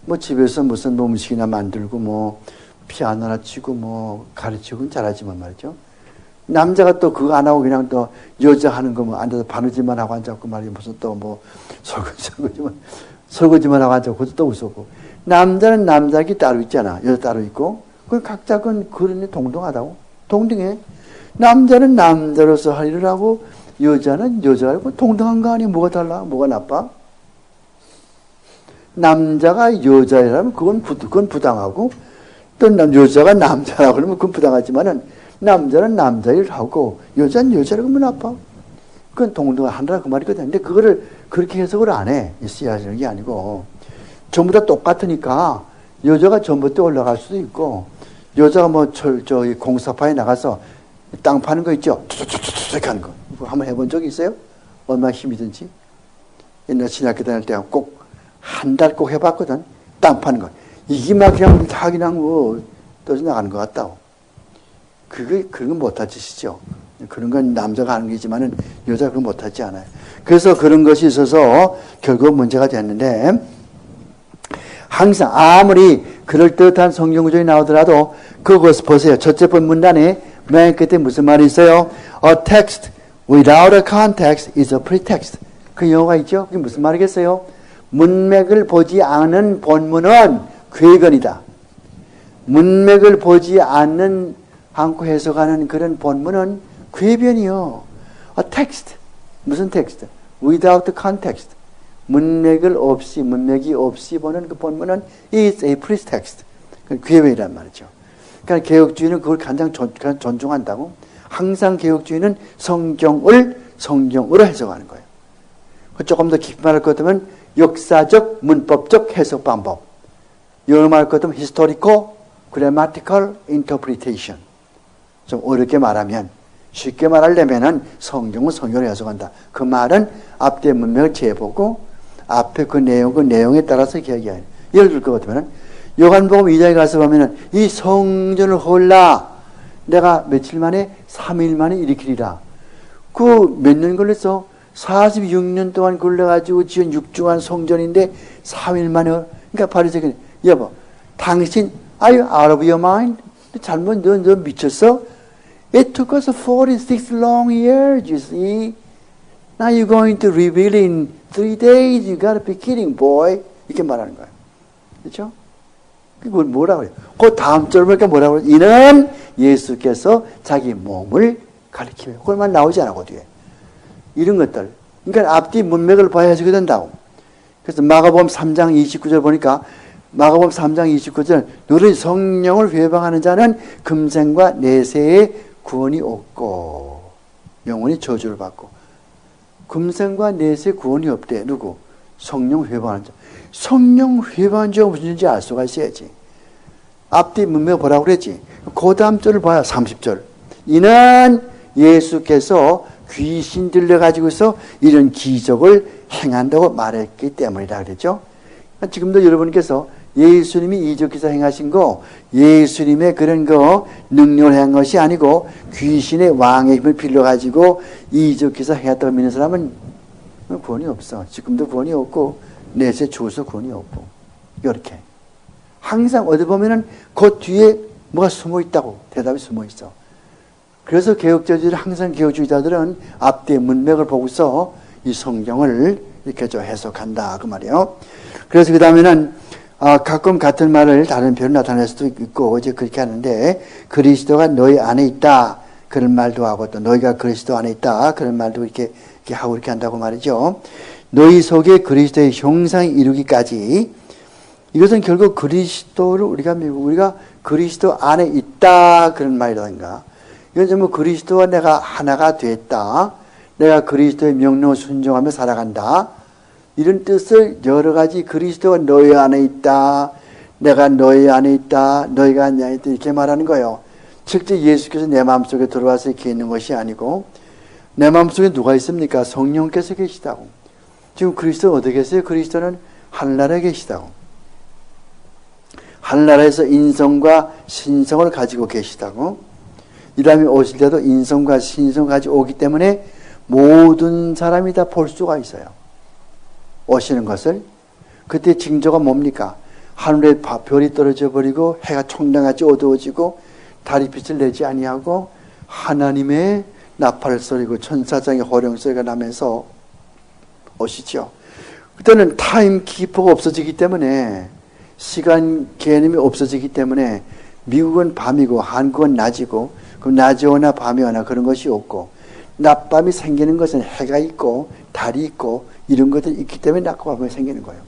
뭐 집에서 무슨 음식이나 만들고 뭐 피아노나 치고 뭐 가르치고는 잘하지만 말이죠. 남자가 또 그거 안 하고 그냥 또 여자 하는 거 뭐 앉아서 바느질만 하고 앉았고 말이야. 무슨 또 뭐 설거지만 하고 앉았고 그것도 또 웃었고. 남자는 남자기 따로 있잖아. 여자 따로 있고. 그 각자 그런 동등하다고. 동등해. 남자는 남자로서 할 일을 하고 여자는 여자고 동등한 거 아니야. 뭐가 달라? 뭐가 나빠? 남자가 여자라면 그건 부당하고 또 여자가 남자라고 그러면 그건 부당하지만은 남자는 남자 일을 하고 여자는 여자라고 하면 나빠. 그건 동등하라 그 말이거든. 근데 그거를 그렇게 해석을 안 해. 씨앗이라는 게 아니고 전부 다 똑같으니까 여자가 전봇대 올라갈 수도 있고 여자가 뭐 저기 공사파에 나가서 땅 파는 거 있죠. 툭툭툭툭 하는 거. 이거 한번 해본 적이 있어요? 얼마나 힘이 든지. 옛날 신학교 다닐 때 꼭 한 달 꼭 해봤거든. 땅 파는 거. 이게 막 그냥 다 그냥 뭐 떠져 나가는 것 같다고. 그런 건 못할 짓이죠. 그런 건 남자가 하는 게지만은 여자가 그건 못하지 않아요. 그래서 그런 것이 있어서 결국 문제가 됐는데 항상 아무리 그럴듯한 성경 구절이 나오더라도 그것을 보세요. 첫째 번 문단에 맨 끝에 무슨 말이 있어요? A text without a context is a pretext. 그 영어가 있죠? 그게 무슨 말이겠어요? 문맥을 보지 않은 본문은 궤변이다. 문맥을 보지 않고 해석하는 그런 본문은 궤변이요. A text. 무슨 텍스트? Without context. 문맥이 없이 보는 그 본문은 is a pretext. 궤변이란 말이죠. 그러니까 개혁주의는 그걸 가장 존중한다고. 항상 개혁주의는 성경으로 해석하는 거예요. 조금 더 깊이 말할 것 같으면 역사적, 문법적 해석 방법. 영어로 말할 것 같으면 historical, grammatical interpretation. 좀 어렵게 말하면 쉽게 말하려면은 성경은 성경으로 해석한다. 그 말은 앞뒤의 문맥을 재보고 앞에 그 내용에 따라서 이야기해요. 예를 들 것 같으면은 요한복음 2장에 가서 보면은 이 성전을 헐라 내가 며칠 만에 3일 만에 일으키리라. 그 몇 년 걸렸어? 46년 동안 걸려가지고 지은 육중한 성전인데 3일 만에 그러니까 바리새인이 여보 당신 are you out of your mind? 잘못 너 미쳤어? It took us 46 long years, you see. Now you're going to reveal in 3 days. You gotta be kidding, boy. 이렇게 말하는 거예요. 그렇죠? 그걸 뭐라고 해요? 그 다음 절 보니까 뭐라고 해요? 이는 예수께서 자기 몸을 가리키며. 그걸만 나오지 않아, 그 뒤에. 이런 것들. 그러니까 앞뒤 문맥을 봐야 해석이 된다고. 그래서 마가복음 3장 29절 보니까 마가복음 3장 29절 너를 성령을 회방하는 자는 금생과 내세의 구원이 없고 영원히 저주를 받고. 금생과 내세 구원이 없대. 누구? 성령 회방하는 자. 성령 회방하는 자가 무슨 일인지 알 수가 있어야지. 앞뒤 문맥 보라고 그랬지. 그 다음 절을 봐야 30절. 이는 예수께서 귀신 들려가지고서 이런 기적을 행한다고 말했기 때문이다 그랬죠. 지금도 여러분께서 예수님이 이적기사 행하신 거 예수님의 그런 거 능력을 행한 것이 아니고 귀신의 왕의 힘을 빌려가지고 이적기사 행했다고 믿는 사람은 구원이 없어. 지금도 구원이 없고 내세 죽어서 구원이 없고. 이렇게 항상 어디 보면은 그 뒤에 뭐가 숨어 있다고 대답이 숨어 있어. 그래서 개혁자들은 항상 개혁주의자들은 앞뒤의 문맥을 보고서 이 성경을 이렇게 좀 해석한다 그 말이에요. 그래서 그 다음에는 가끔 같은 말을 다른 표현으로 나타낼 수도 있고 이제 그렇게 하는데 그리스도가 너희 안에 있다 그런 말도 하고 또 너희가 그리스도 안에 있다 그런 말도 이렇게 하고 이렇게 한다고 말이죠. 너희 속에 그리스도의 형상이 이루기까지 이것은 결국 그리스도를 우리가 믿고 우리가 그리스도 안에 있다 그런 말이라든가 이건 전부 그리스도와 내가 하나가 됐다. 내가 그리스도의 명령을 순종하며 살아간다. 이런 뜻을 여러 가지 그리스도가 너희 안에 있다. 내가 너희 안에 있다. 너희가 내 안에 있다. 이렇게 말하는 거예요. 실제 예수께서 내 마음속에 들어와서 이렇게 있는 것이 아니고 내 마음속에 누가 있습니까? 성령께서 계시다고. 지금 그리스도는 어디 계세요? 그리스도는 하늘나라에 계시다고. 하늘나라에서 인성과 신성을 가지고 계시다고. 이 다음에 오실 때도 인성과 신성을 가지고 오기 때문에 모든 사람이 다 볼 수가 있어요. 오시는 것을. 그때 징조가 뭡니까? 하늘에 별이 떨어져 버리고 해가 총량같이 어두워지고 달이 빛을 내지 아니하고 하나님의 나팔 소리고 천사장의 호령 소리가 나면서 오시죠. 그때는 타임 키퍼가 없어지기 때문에 시간 개념이 없어지기 때문에 미국은 밤이고 한국은 낮이고 그럼 낮이 오나 밤이 오나 그런 것이 없고 낮밤이 생기는 것은 해가 있고 달이 있고 이런 것들이 있기 때문에 낮과 밤이 생기는 거예요.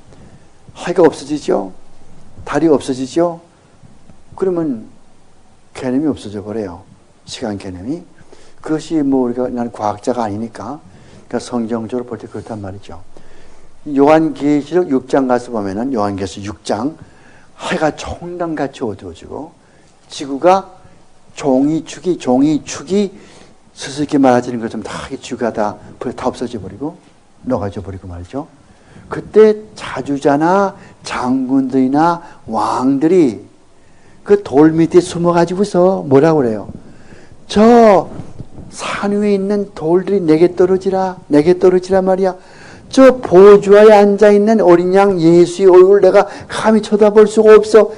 해가 없어지죠. 달이 없어지죠. 그러면 개념이 없어져 버려요. 시간 개념이. 그것이 뭐 우리가 나는 과학자가 아니니까 그러니까 성경적으로 볼 때 그렇단 말이죠. 요한계시록 6장 가서 보면은 요한계시록 6장 해가 총량같이 어두워지고 지구가 종이축이 스스로 말아지는 것처럼 다 지구가 다 없어져 버리고 녹아져 버리고 말이죠. 그때 자주자나 장군들이나 왕들이 그 돌 밑에 숨어가지고서 뭐라고 그래요? 저 산 위에 있는 돌들이 내게 떨어지라 말이야. 저 보좌에 앉아있는 어린 양 예수의 얼굴을 내가 감히 쳐다볼 수가 없어.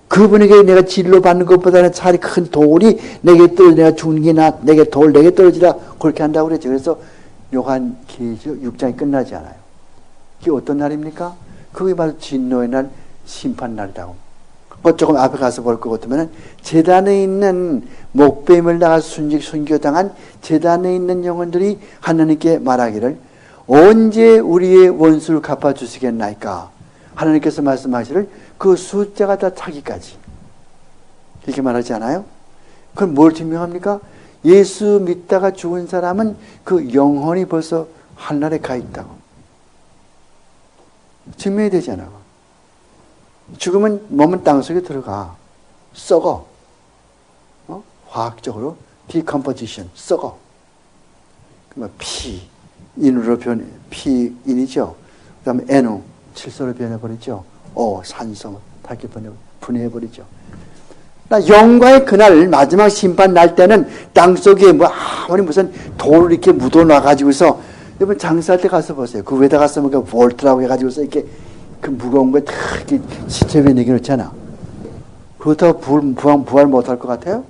그분에게 내가 진로 받는 것보다는 차라리 큰 돌이 내게 떨어져 내가 죽는 게 나 내게 떨어지라 그렇게 한다고 그랬죠. 그래서 요한계시록 6장이 끝나지 않아요. 그게 어떤 날입니까? 그게 바로 진노의 날, 심판 날이라고. 조금 앞에 가서 볼 것 같으면 제단에 있는 목뱀을 나가 순교당한 제단에 있는 영혼들이 하나님께 말하기를 언제 우리의 원수를 갚아주시겠나이까? 하나님께서 말씀하시를 그 숫자가 다 차기까지 이렇게 말하지 않아요? 그럼 뭘 증명합니까? 예수 믿다가 죽은 사람은 그 영혼이 벌써 하늘에 가 있다고 증명이 되잖아요. 죽으면 몸은 땅속에 들어가 썩어. 화학적으로 decomposition 썩어. 인으로 피인이죠. 그 다음에 N우 칠소로 변해버리죠. 산소 밝게 분해해버리죠. 영광의 그날 마지막 심판 날 때는 땅속에 뭐 아무리 무슨 돌을 이렇게 묻어놔가지고서 여러분 장사할 때 가서 보세요. 그 위에다 가서 뭐 볼트라고 해가지고서 이렇게 그 무거운 거 다 이렇게 시체 위에 내겨놓잖아. 그렇다고 부활 못할 것 같아요?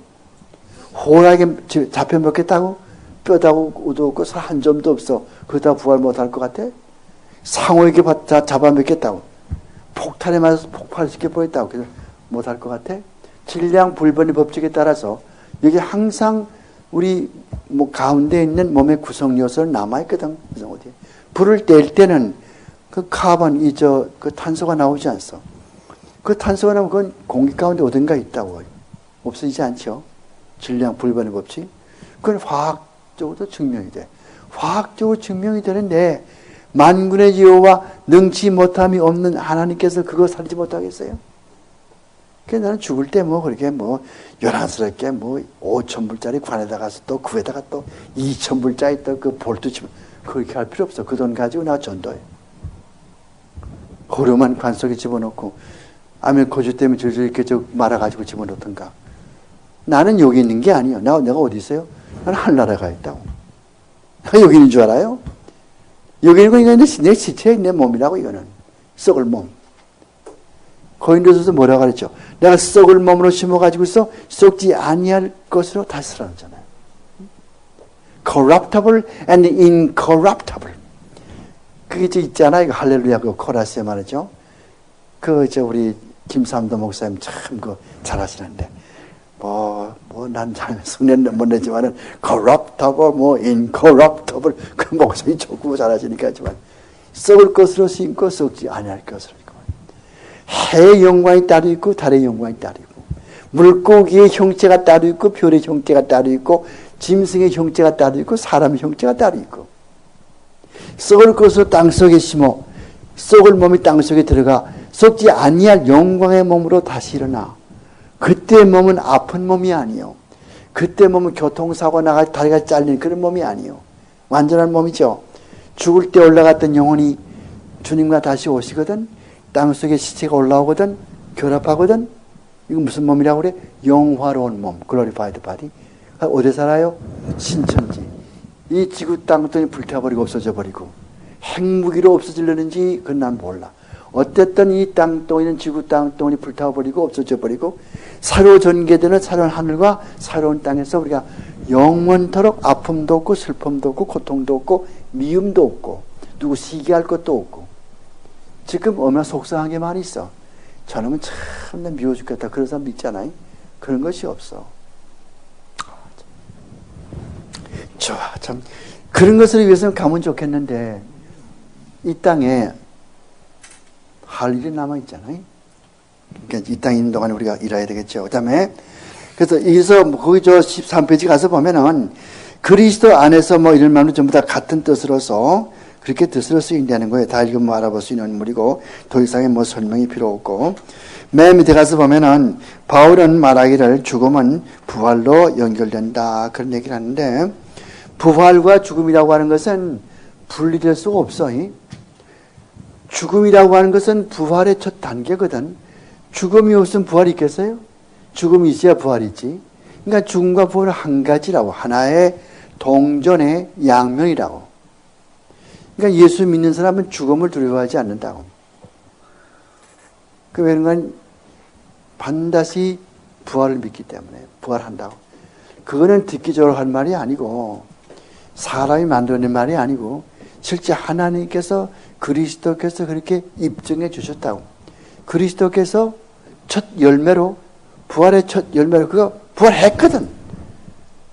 호랑이에 잡혀 먹겠다고? 뼈다고 우도 없고 살 한 점도 없어. 그렇다고 부활 못할 것 같아? 상어에게 잡아 먹겠다고? 폭탄에 맞아서 폭발시켜 보였다고? 그래서 못할 것 같아? 질량 불변의 법칙에 따라서 여기 항상 우리 뭐 가운데 있는 몸의 구성 요소는 남아있거든. 그래서 어디에? 불을 뗄 때는 그 카본, 그 탄소가 나오지 않소. 그 탄소가 나오면 그건 공기 가운데 어딘가 있다고. 없어지지 않죠. 질량 불변의 법칙. 그건 화학적으로도 증명이 돼. 화학적으로 증명이 되는데, 만군의 여호와 능치 못함이 없는 하나님께서 그거 살리지 못하겠어요? 그래서 나는 죽을 때 뭐 그렇게 뭐 요란스럽게 뭐 5,000불짜리 관에다 가서 또 그 위에다가 또 2,000불짜리 또 그 볼트 치면 그렇게 할 필요 없어. 그 돈 가지고 나 전도해. 호름한 관 속에 집어넣고 아멘 거주 때문에 줄줄 이렇게 말아가지고 집어넣던가. 나는 여기 있는 게 아니에요. 내가 어디 있어요? 나는 하늘나라에 가 있다고. 내가 여기 있는 줄 알아요? 여기 있는 건 이거 내 시체, 내 몸이라고 이거는. 썩을 몸. 고린도서에서 뭐라고 그랬죠? 내가 썩을 몸으로 심어가지고서 썩지 아니할 것으로 다시 살아나잖아요. corruptible and incorruptible. 그게 있잖아. 이거 할렐루야 그 코러스에 말이죠. 우리 김삼도 목사님 참 잘하시는데 난 잘 성내는 못 내지만은 corruptible incorruptible 그 목사님 좋고 잘하시니까 하지만 썩을 것으로 심고 썩지 아니할 것으로. 해의 영광이 따로 있고 달의 영광이 따로 있고 물고기의 형체가 따로 있고 별의 형체가 따로 있고 짐승의 형체가 따로 있고 사람의 형체가 따로 있고 썩을 것으로 땅속에 심어 썩을 몸이 땅속에 들어가 썩지 아니할 영광의 몸으로 다시 일어나. 그때 몸은 아픈 몸이 아니요. 그때 몸은 교통사고 나가 다리가 잘리는 그런 몸이 아니요. 완전한 몸이죠. 죽을 때 올라갔던 영혼이 주님과 다시 오시거든. 땅속에 시체가 올라오거든. 결합하거든. 이거 무슨 몸이라고 그래? 영화로운 몸. 글로리파이드 바디. 어디 살아요? 신천지. 이 지구 땅덩이 불타버리고 없어져 버리고 핵무기로 없어지려는지 그건 난 몰라. 어쨌든 이 땅덩이는 지구 땅덩이 불타버리고 없어져 버리고 새로 전개되는 새로운 하늘과 새로운 땅에서 우리가 영원토록 아픔도 없고 슬픔도 없고 고통도 없고 미움도 없고 누구 시기할 것도 없고 지금 얼마나 속상한 게 많이 있어. 저놈은 참 미워 죽겠다 그런 사람 있잖아요. 그런 것이 없어. 좋아, 참 그런 것을 위해서는 가면 좋겠는데 이 땅에 할 일이 남아 있잖아요. 그러니까 이 땅에 있는 동안에 우리가 일해야 되겠죠. 그다음에 그래서 여기서 거기 저 13페이지 가서 보면은 그리스도 안에서 뭐 이런 말은 전부 다 같은 뜻으로서 그렇게 뜻으로 쓰인다는 거예요. 다 읽으면 알아볼 수 있는 인물이고 더 이상의 뭐 설명이 필요 없고 맨 밑에 가서 보면은 바울은 말하기를 죽음은 부활로 연결된다 그런 얘기를 하는데 부활과 죽음이라고 하는 것은 분리될 수가 없어. 죽음이라고 하는 것은 부활의 첫 단계거든. 죽음이 없으면 부활이 있겠어요? 죽음이 있어야 부활이 있지. 그러니까 죽음과 부활은 한 가지라고. 하나의 동전의 양면이라고. 그러니까 예수 믿는 사람은 죽음을 두려워하지 않는다고. 그 왜냐면 반드시 부활을 믿기 때문에 부활한다고. 그거는 듣기적으로 한 말이 아니고 사람이 만들어낸 말이 아니고 실제 하나님께서 그리스도께서 그렇게 입증해 주셨다고. 그리스도께서 첫 열매로 부활의 첫 열매로 그거 부활했거든.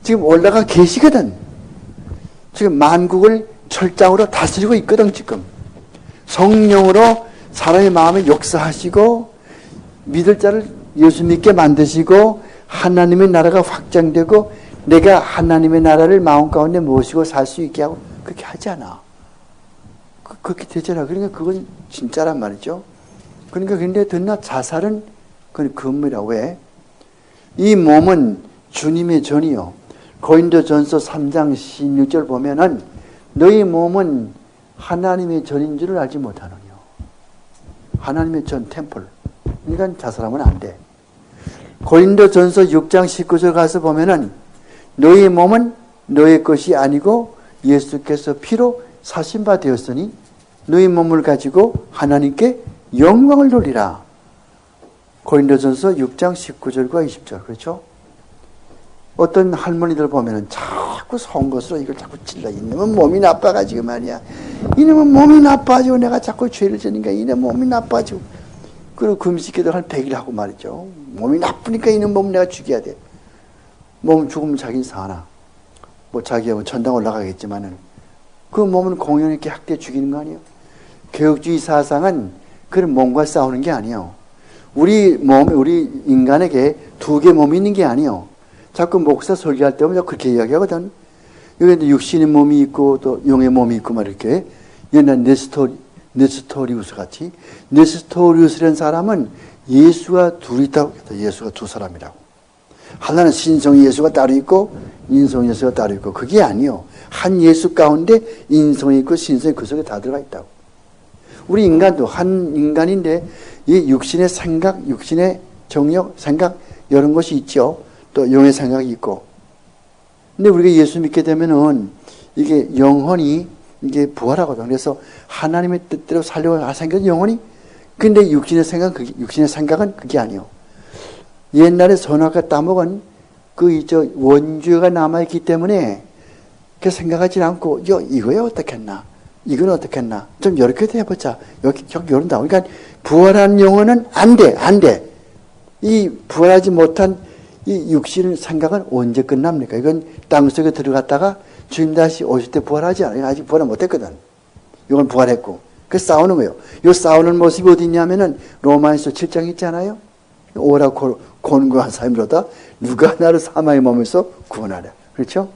지금 올라가 계시거든. 지금 만국을 철장으로 다스리고 있거든. 지금 성령으로 사람의 마음에 역사하시고 믿을 자를 예수 믿게 만드시고 하나님의 나라가 확장되고 내가 하나님의 나라를 마음 가운데 모시고 살 수 있게 하고 그렇게 하잖아. 그렇게 되잖아. 그러니까 그건 진짜란 말이죠. 그러니까 근데 듣나 자살은 그건 금이라고. 왜? 이 몸은 주님의 전이요. 고린도전서 3장 16절 보면은 너희 몸은 하나님의 전인 줄을 알지 못하느냐. 하나님의 전 템플. 그러니까 자살하면 안 돼. 고린도전서 6장 19절 가서 보면은 너희 몸은 너의 것이 아니고 예수께서 피로 사신 바 되었으니 너희 몸을 가지고 하나님께 영광을 돌리라. 고린도전서 6장 19절과 20절. 그렇죠? 어떤 할머니들 보면은 자꾸 선 것으로 이걸 자꾸 찔러. 이놈은 몸이 나빠가지고 말이야. 이놈은 몸이 나빠지고 내가 자꾸 죄를 지니까 이놈 몸이 나빠지고. 그리고 금식기도 한 100일 하고 말이죠. 몸이 나쁘니까 이놈 몸 내가 죽여야 돼. 몸 죽으면 자기는 사나. 뭐 자기가 뭐 천당 올라가겠지만은 그 몸은 공연 있게 학대 죽이는 거 아니에요? 개혁주의 사상은 그런 몸과 싸우는 게 아니에요. 우리 인간에게 두 개 몸이 있는 게 아니에요. 자꾸 목사 설교할 때면 그렇게 이야기하거든. 여기 육신의 몸이 있고 또 영의 몸이 있고 막 이렇게. 옛날 네스토리우스 같이. 네스토리우스라는 사람은 예수가 둘이 있다고 했다. 예수가 두 사람이라고. 하나는 신성 예수가 따로 있고 인성 예수가 따로 있고 그게 아니요. 한 예수 가운데 인성이 있고 신성이 그 속에 다 들어가 있다고. 우리 인간도 한 인간인데 이 육신의 생각, 육신의 정욕, 생각 이런 것이 있죠. 또 영의 생각이 있고. 근데 우리가 예수 믿게 되면은 이게 영혼이 이게 부활하거든. 그래서 하나님의 뜻대로 살려고 생긴 영혼이 근데 육신의 생각은 그게 아니요. 옛날에 선악과 따먹은 원죄가 남아있기 때문에 그 생각하지 않고, 이거야 어떻겠나? 이건 어떻겠나? 좀 이렇게도 해보자. 여기 이런다. 그러니까 부활한 영혼은 안 돼. 이 부활하지 못한 이 육신 생각은 언제 끝납니까? 이건 땅속에 들어갔다가 주님 다시 오실 때 부활하지 않아요. 아직 부활을 못했거든. 이건 부활했고. 그 싸우는 거예요. 이 싸우는 모습이 어디 있냐면은 로마에서 7장 있잖아요. 오라고 권고한 사람이로다 누가 나를 사망의 몸에서 구원하랴. 그렇죠?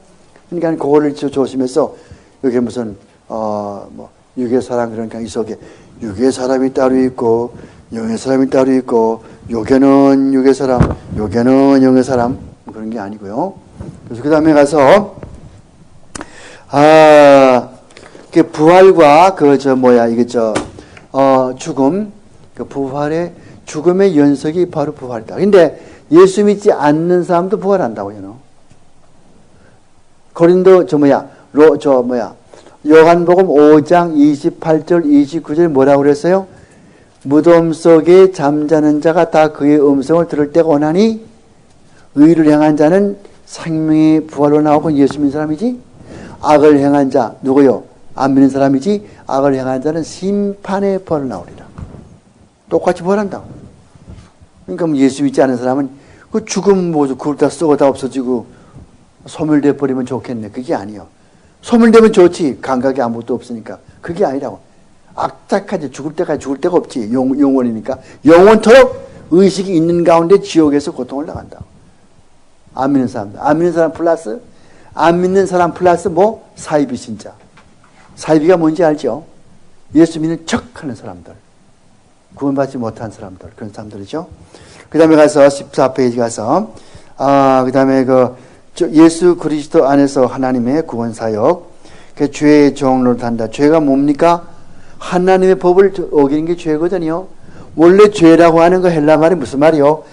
그러니까 그거를 조심해서 여기 무슨 뭐 육의 사람 그러니까 이 속에 육의 사람이 따로 있고 영의 사람이 따로 있고 요게는 육의 사람, 요게는 영의 사람 그런 게 아니고요. 그래서 그 다음에 가서 그 부활과 죽음, 그 부활의 죽음의 연속이 바로 부활이다. 근데 예수 믿지 않는 사람도 부활한다고요. 고린도 요한복음 5장 28절 29절 뭐라고 그랬어요? 무덤 속에 잠자는 자가 다 그의 음성을 들을 때가 오나니 의를 행한 자는 생명의 부활로 나오고 예수 믿는 사람이지 악을 행한 자 누구요? 안 믿는 사람이지 악을 행한 자는 심판의 부활로 나오리라. 똑같이 부활한다고. 그러니까 예수 믿지 않는 사람은 그 죽음 모두 그걸 다 썩어 다 없어지고 소멸돼 버리면 좋겠네. 그게 아니요. 소멸되면 좋지. 감각이 아무것도 없으니까. 그게 아니라고. 악착하지. 죽을 때까지 죽을 데가 없지. 영원이니까. 영원토록 의식이 있는 가운데 지옥에서 고통을 당한다. 안 믿는 사람들. 안 믿는 사람 플러스 안 믿는 사람 플러스 뭐? 사이비 신자. 사이비가 뭔지 알죠? 예수 믿는 척하는 사람들. 구원받지 못한 사람들. 그런 사람들이죠. 그 다음에 가서 14페이지 가서 그 다음에 예수 그리스도 안에서 하나님의 구원 사역, 그 죄의 종로를 한다. 죄가 뭡니까? 하나님의 법을 어기는 게 죄거든요. 원래 죄라고 하는 거 헬라 말이 무슨 말이요?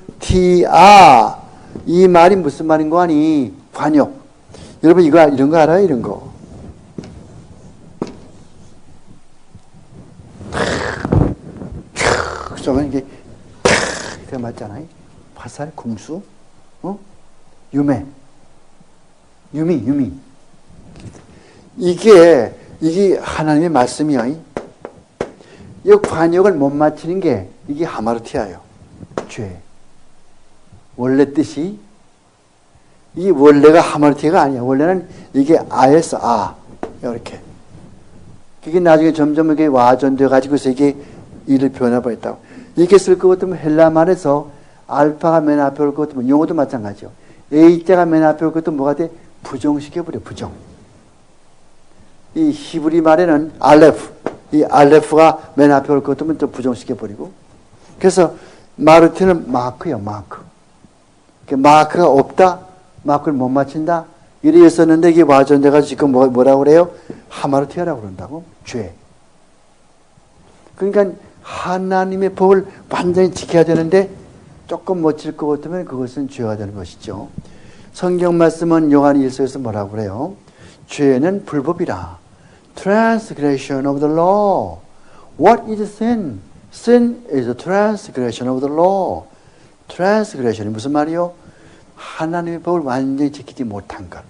하마르티아 이 말이 무슨 말인 거 아니? 관역. 여러분 이런 거 알아요? 이런 거. 그러면 이게 이렇게 맞잖아요. 화살, 궁수, 유미. 이게 하나님의 말씀이요. 이 관역을 못 맞추는 게 이게 하마르티아예요. 죄. 원래 뜻이 이게 원래가 하마르티아가 아니야. 원래는 이게 아에서 이렇게. 그게 나중에 점점 이게 와전돼 가지고서 이게 일을 변화버렸다고. 이렇게 쓸 것 같으면 헬라 말에서 알파가 맨 앞에 올 것 같으면 용어도 마찬가지요. A자가 맨 앞에 올 것 같으면 뭐가 돼? 부정시켜버려. 부정. 이 히브리 말에는 이 알레프가 맨 앞에 올 것 같으면 또 부정시켜버리고. 그래서 마르티는 마크예요. 마크. 마크가 없다. 마크를 못 맞춘다. 이랬었는데 이게 와전돼가지고 지금 뭐라고 그래요? 하마르티아라고 그런다고. 죄. 그러니까 하나님의 법을 완전히 지켜야 되는데 조금 못 지킬 것 같으면 그것은 죄가 되는 것이죠. 성경 말씀은 요한 1서에서 뭐라고 그래요? 죄는 불법이라. Transgression of the law. What is sin? Sin is a transgression of the law. Transgression이 무슨 말이요? 하나님의 법을 완전히 지키지 못한 것.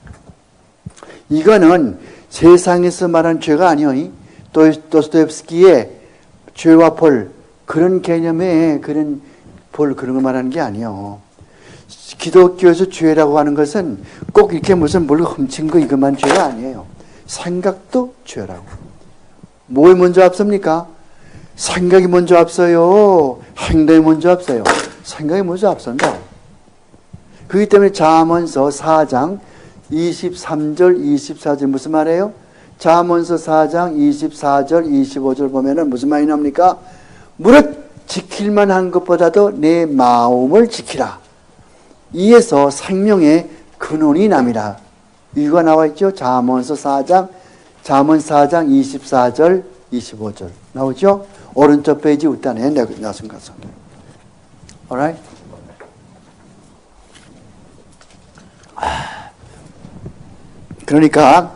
이거는 세상에서 말하는 죄가 아니요. 도스토옙스키의 죄와 벌 그런 개념의 그런 벌 그런 걸 말하는 게 아니요. 기독교에서 죄라고 하는 것은 꼭 이렇게 무슨 뭘 훔친 거 이것만 죄가 아니에요. 생각도 죄라고. 뭘 먼저 앞섭니까? 생각이 먼저 앞서요. 행동이 먼저 앞서요. 생각이 먼저 앞선다. 그렇기 때문에 잠언서 4장 23절 24절 무슨 말이에요? 잠언서 4장 24절 25절 보면은 무슨 말이 납니까? 무릇 지킬만 한 것보다도 내 마음을 지키라. 이에서 생명의 근원이 남이라. 이유가 나와 있죠? 잠언 4장 24절 25절 나오죠? 오른쪽 페이지 우단에 나선 가서. alright? 그러니까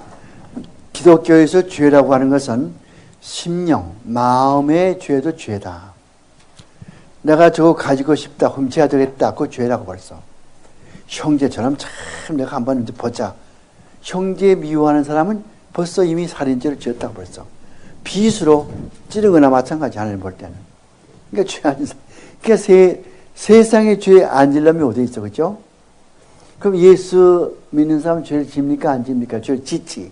기독교에서 죄라고 하는 것은 심령, 마음의 죄도 죄다. 내가 저거 가지고 싶다, 훔쳐야 되겠다, 그거 죄라고 벌써. 형제처럼 참 내가 한번 이제 보자. 형제 미워하는 사람은 벌써 이미 살인죄를 지었다고 벌써. 빚으로 찌르거나 마찬가지 하나님 볼 때는. 그러니까 죄 아닌 사람. 그러니까 세상에 죄 안 지려면 어디 있어, 그죠? 그럼 예수 믿는 사람은 죄를 집니까? 안 집니까? 죄를 짓지.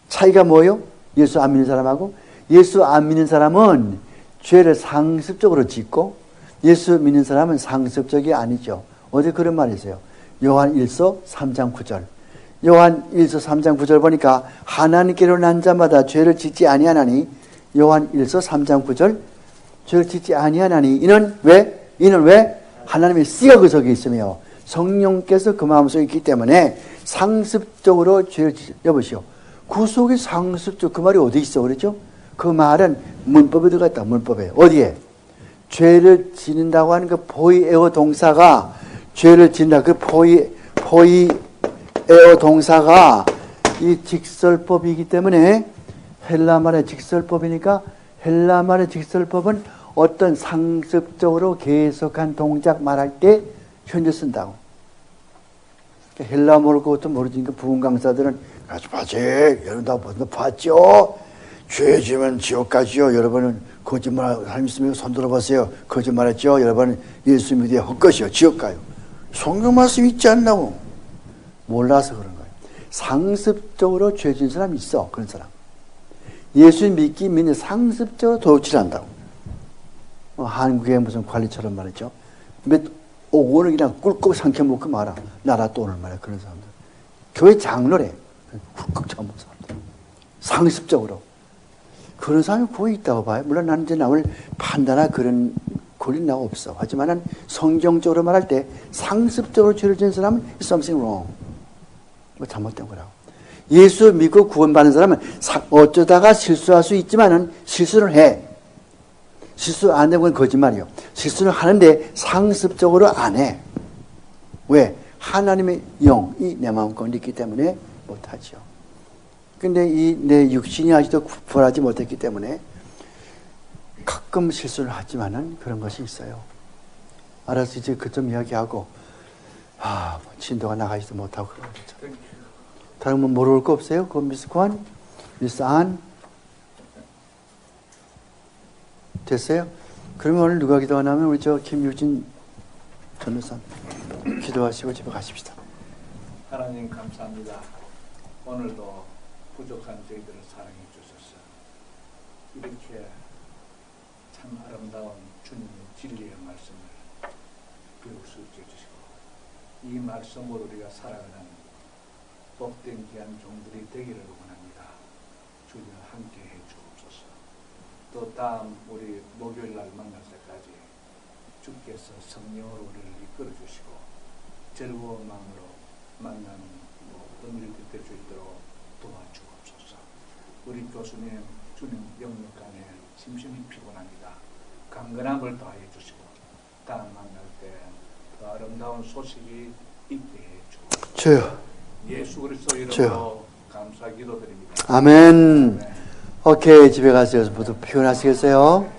차이가 뭐예요? 예수 안 믿는 사람하고? 예수 안 믿는 사람은 죄를 상습적으로 짓고 예수 믿는 사람은 상습적이 아니죠. 어디 그런 말이 있어요. 요한 1서 3장 9절. 요한 1서 3장 9절 보니까 하나님께로 난 자마다 죄를 짓지 아니하나니 요한 1서 3장 9절 죄를 짓지 아니하나니 이는 왜? 하나님의 씨가 그 속에 있으며 성령께서 그 마음속에 있기 때문에 상습적으로 죄를 짓지. 여보시오. 구속의 상습적 그 말이 어디 있어 그랬죠? 그 말은 문법에 들어가 있다. 문법에. 어디에? 죄를 짓는다고 하는 그 포이에어 동사가 죄를 짓는다. 그 포이에어 동사가 이 직설법이기 때문에 헬라말의 직설법이니까 헬라말의 직설법은 어떤 상습적으로 계속한 동작 말할 때 현재 쓴다고. 헬라 모를 것도 모르니까 부흥 강사들은 가지 마세요. 여러분 다 봤죠? 죄 지면 지옥 가지요. 여러분은 거짓말 사람 있으면 손 들어보세요. 거짓말했죠. 여러분은 예수 믿어야 헛것이요. 지옥 가요. 성경 말씀 있지 않나고. 몰라서 그런 거예요. 상습적으로 죄 지은 사람이 있어. 그런 사람. 예수 믿기 믿는 상습적으로 도둑질 한다고. 한국의 무슨 관리처럼 말이죠. 몇 5억 원을 그냥 꿀꺽 삼켜먹고 말아. 나라 돈을 말이야. 그런 사람들. 교회 장로래. 꿀꺽 처먹는 사람들. 상습적으로. 그런 사람이 거의 있다고 봐요. 물론 나는 이제 남을 판단할 그런 권리는 나 없어. 하지만은 성경적으로 말할 때 상습적으로 죄를 지은 사람은 something wrong. 뭐 잘못된 거라고. 예수 믿고 구원받는 사람은 어쩌다가 실수할 수 있지만은 실수를 해. 실수 안 되면 거짓말이요. 실수를 하는데 상습적으로 안 해. 왜? 하나님의 영이 내 마음 가운데 있기 때문에 못하죠. 근데 이 내 육신이 아직도 구원하지 못했기 때문에 가끔 실수를 하지만은 그런 것이 있어요. 알아서 이제 그점 이야기하고, 진도가 나가지도 못하고 그런 거죠. 다른 분 모를 거 없어요? 그 미스 권? 미스 안? 됐어요? 그러면 오늘 누가 기도하냐면 우리 저 김유진 전도사 기도하시고 집에 가십시다. 하나님 감사합니다. 오늘도 부족한 저희들을 사랑해 주셔서 이렇게 참 아름다운 주님의 진리의 말씀을 배울 수 있게 해주시고 이 말씀으로 우리가 살아가는 복된 귀한 종들이 되기를 원합니다. 주님 함께 해 주옵소서. 또 다음 우리 목요일 날 만날 때까지 주께서 성령으로 우리를 이끌어 주시고 즐거운 마음으로 만나는 은혜를 베풀 수 있도록 도와주옵소서. 우리 교수님 주님 영역 간에 심심히 피곤합니다. 강건함을 더하여 주시고 다음 만날 때 더 아름다운 소식이 있게 해 주옵소서. 주여. 예수 그리스도 이름으로 감사 기도드립니다. 아멘. 오케이, 집에 가세요. 모두 피곤하시겠어요?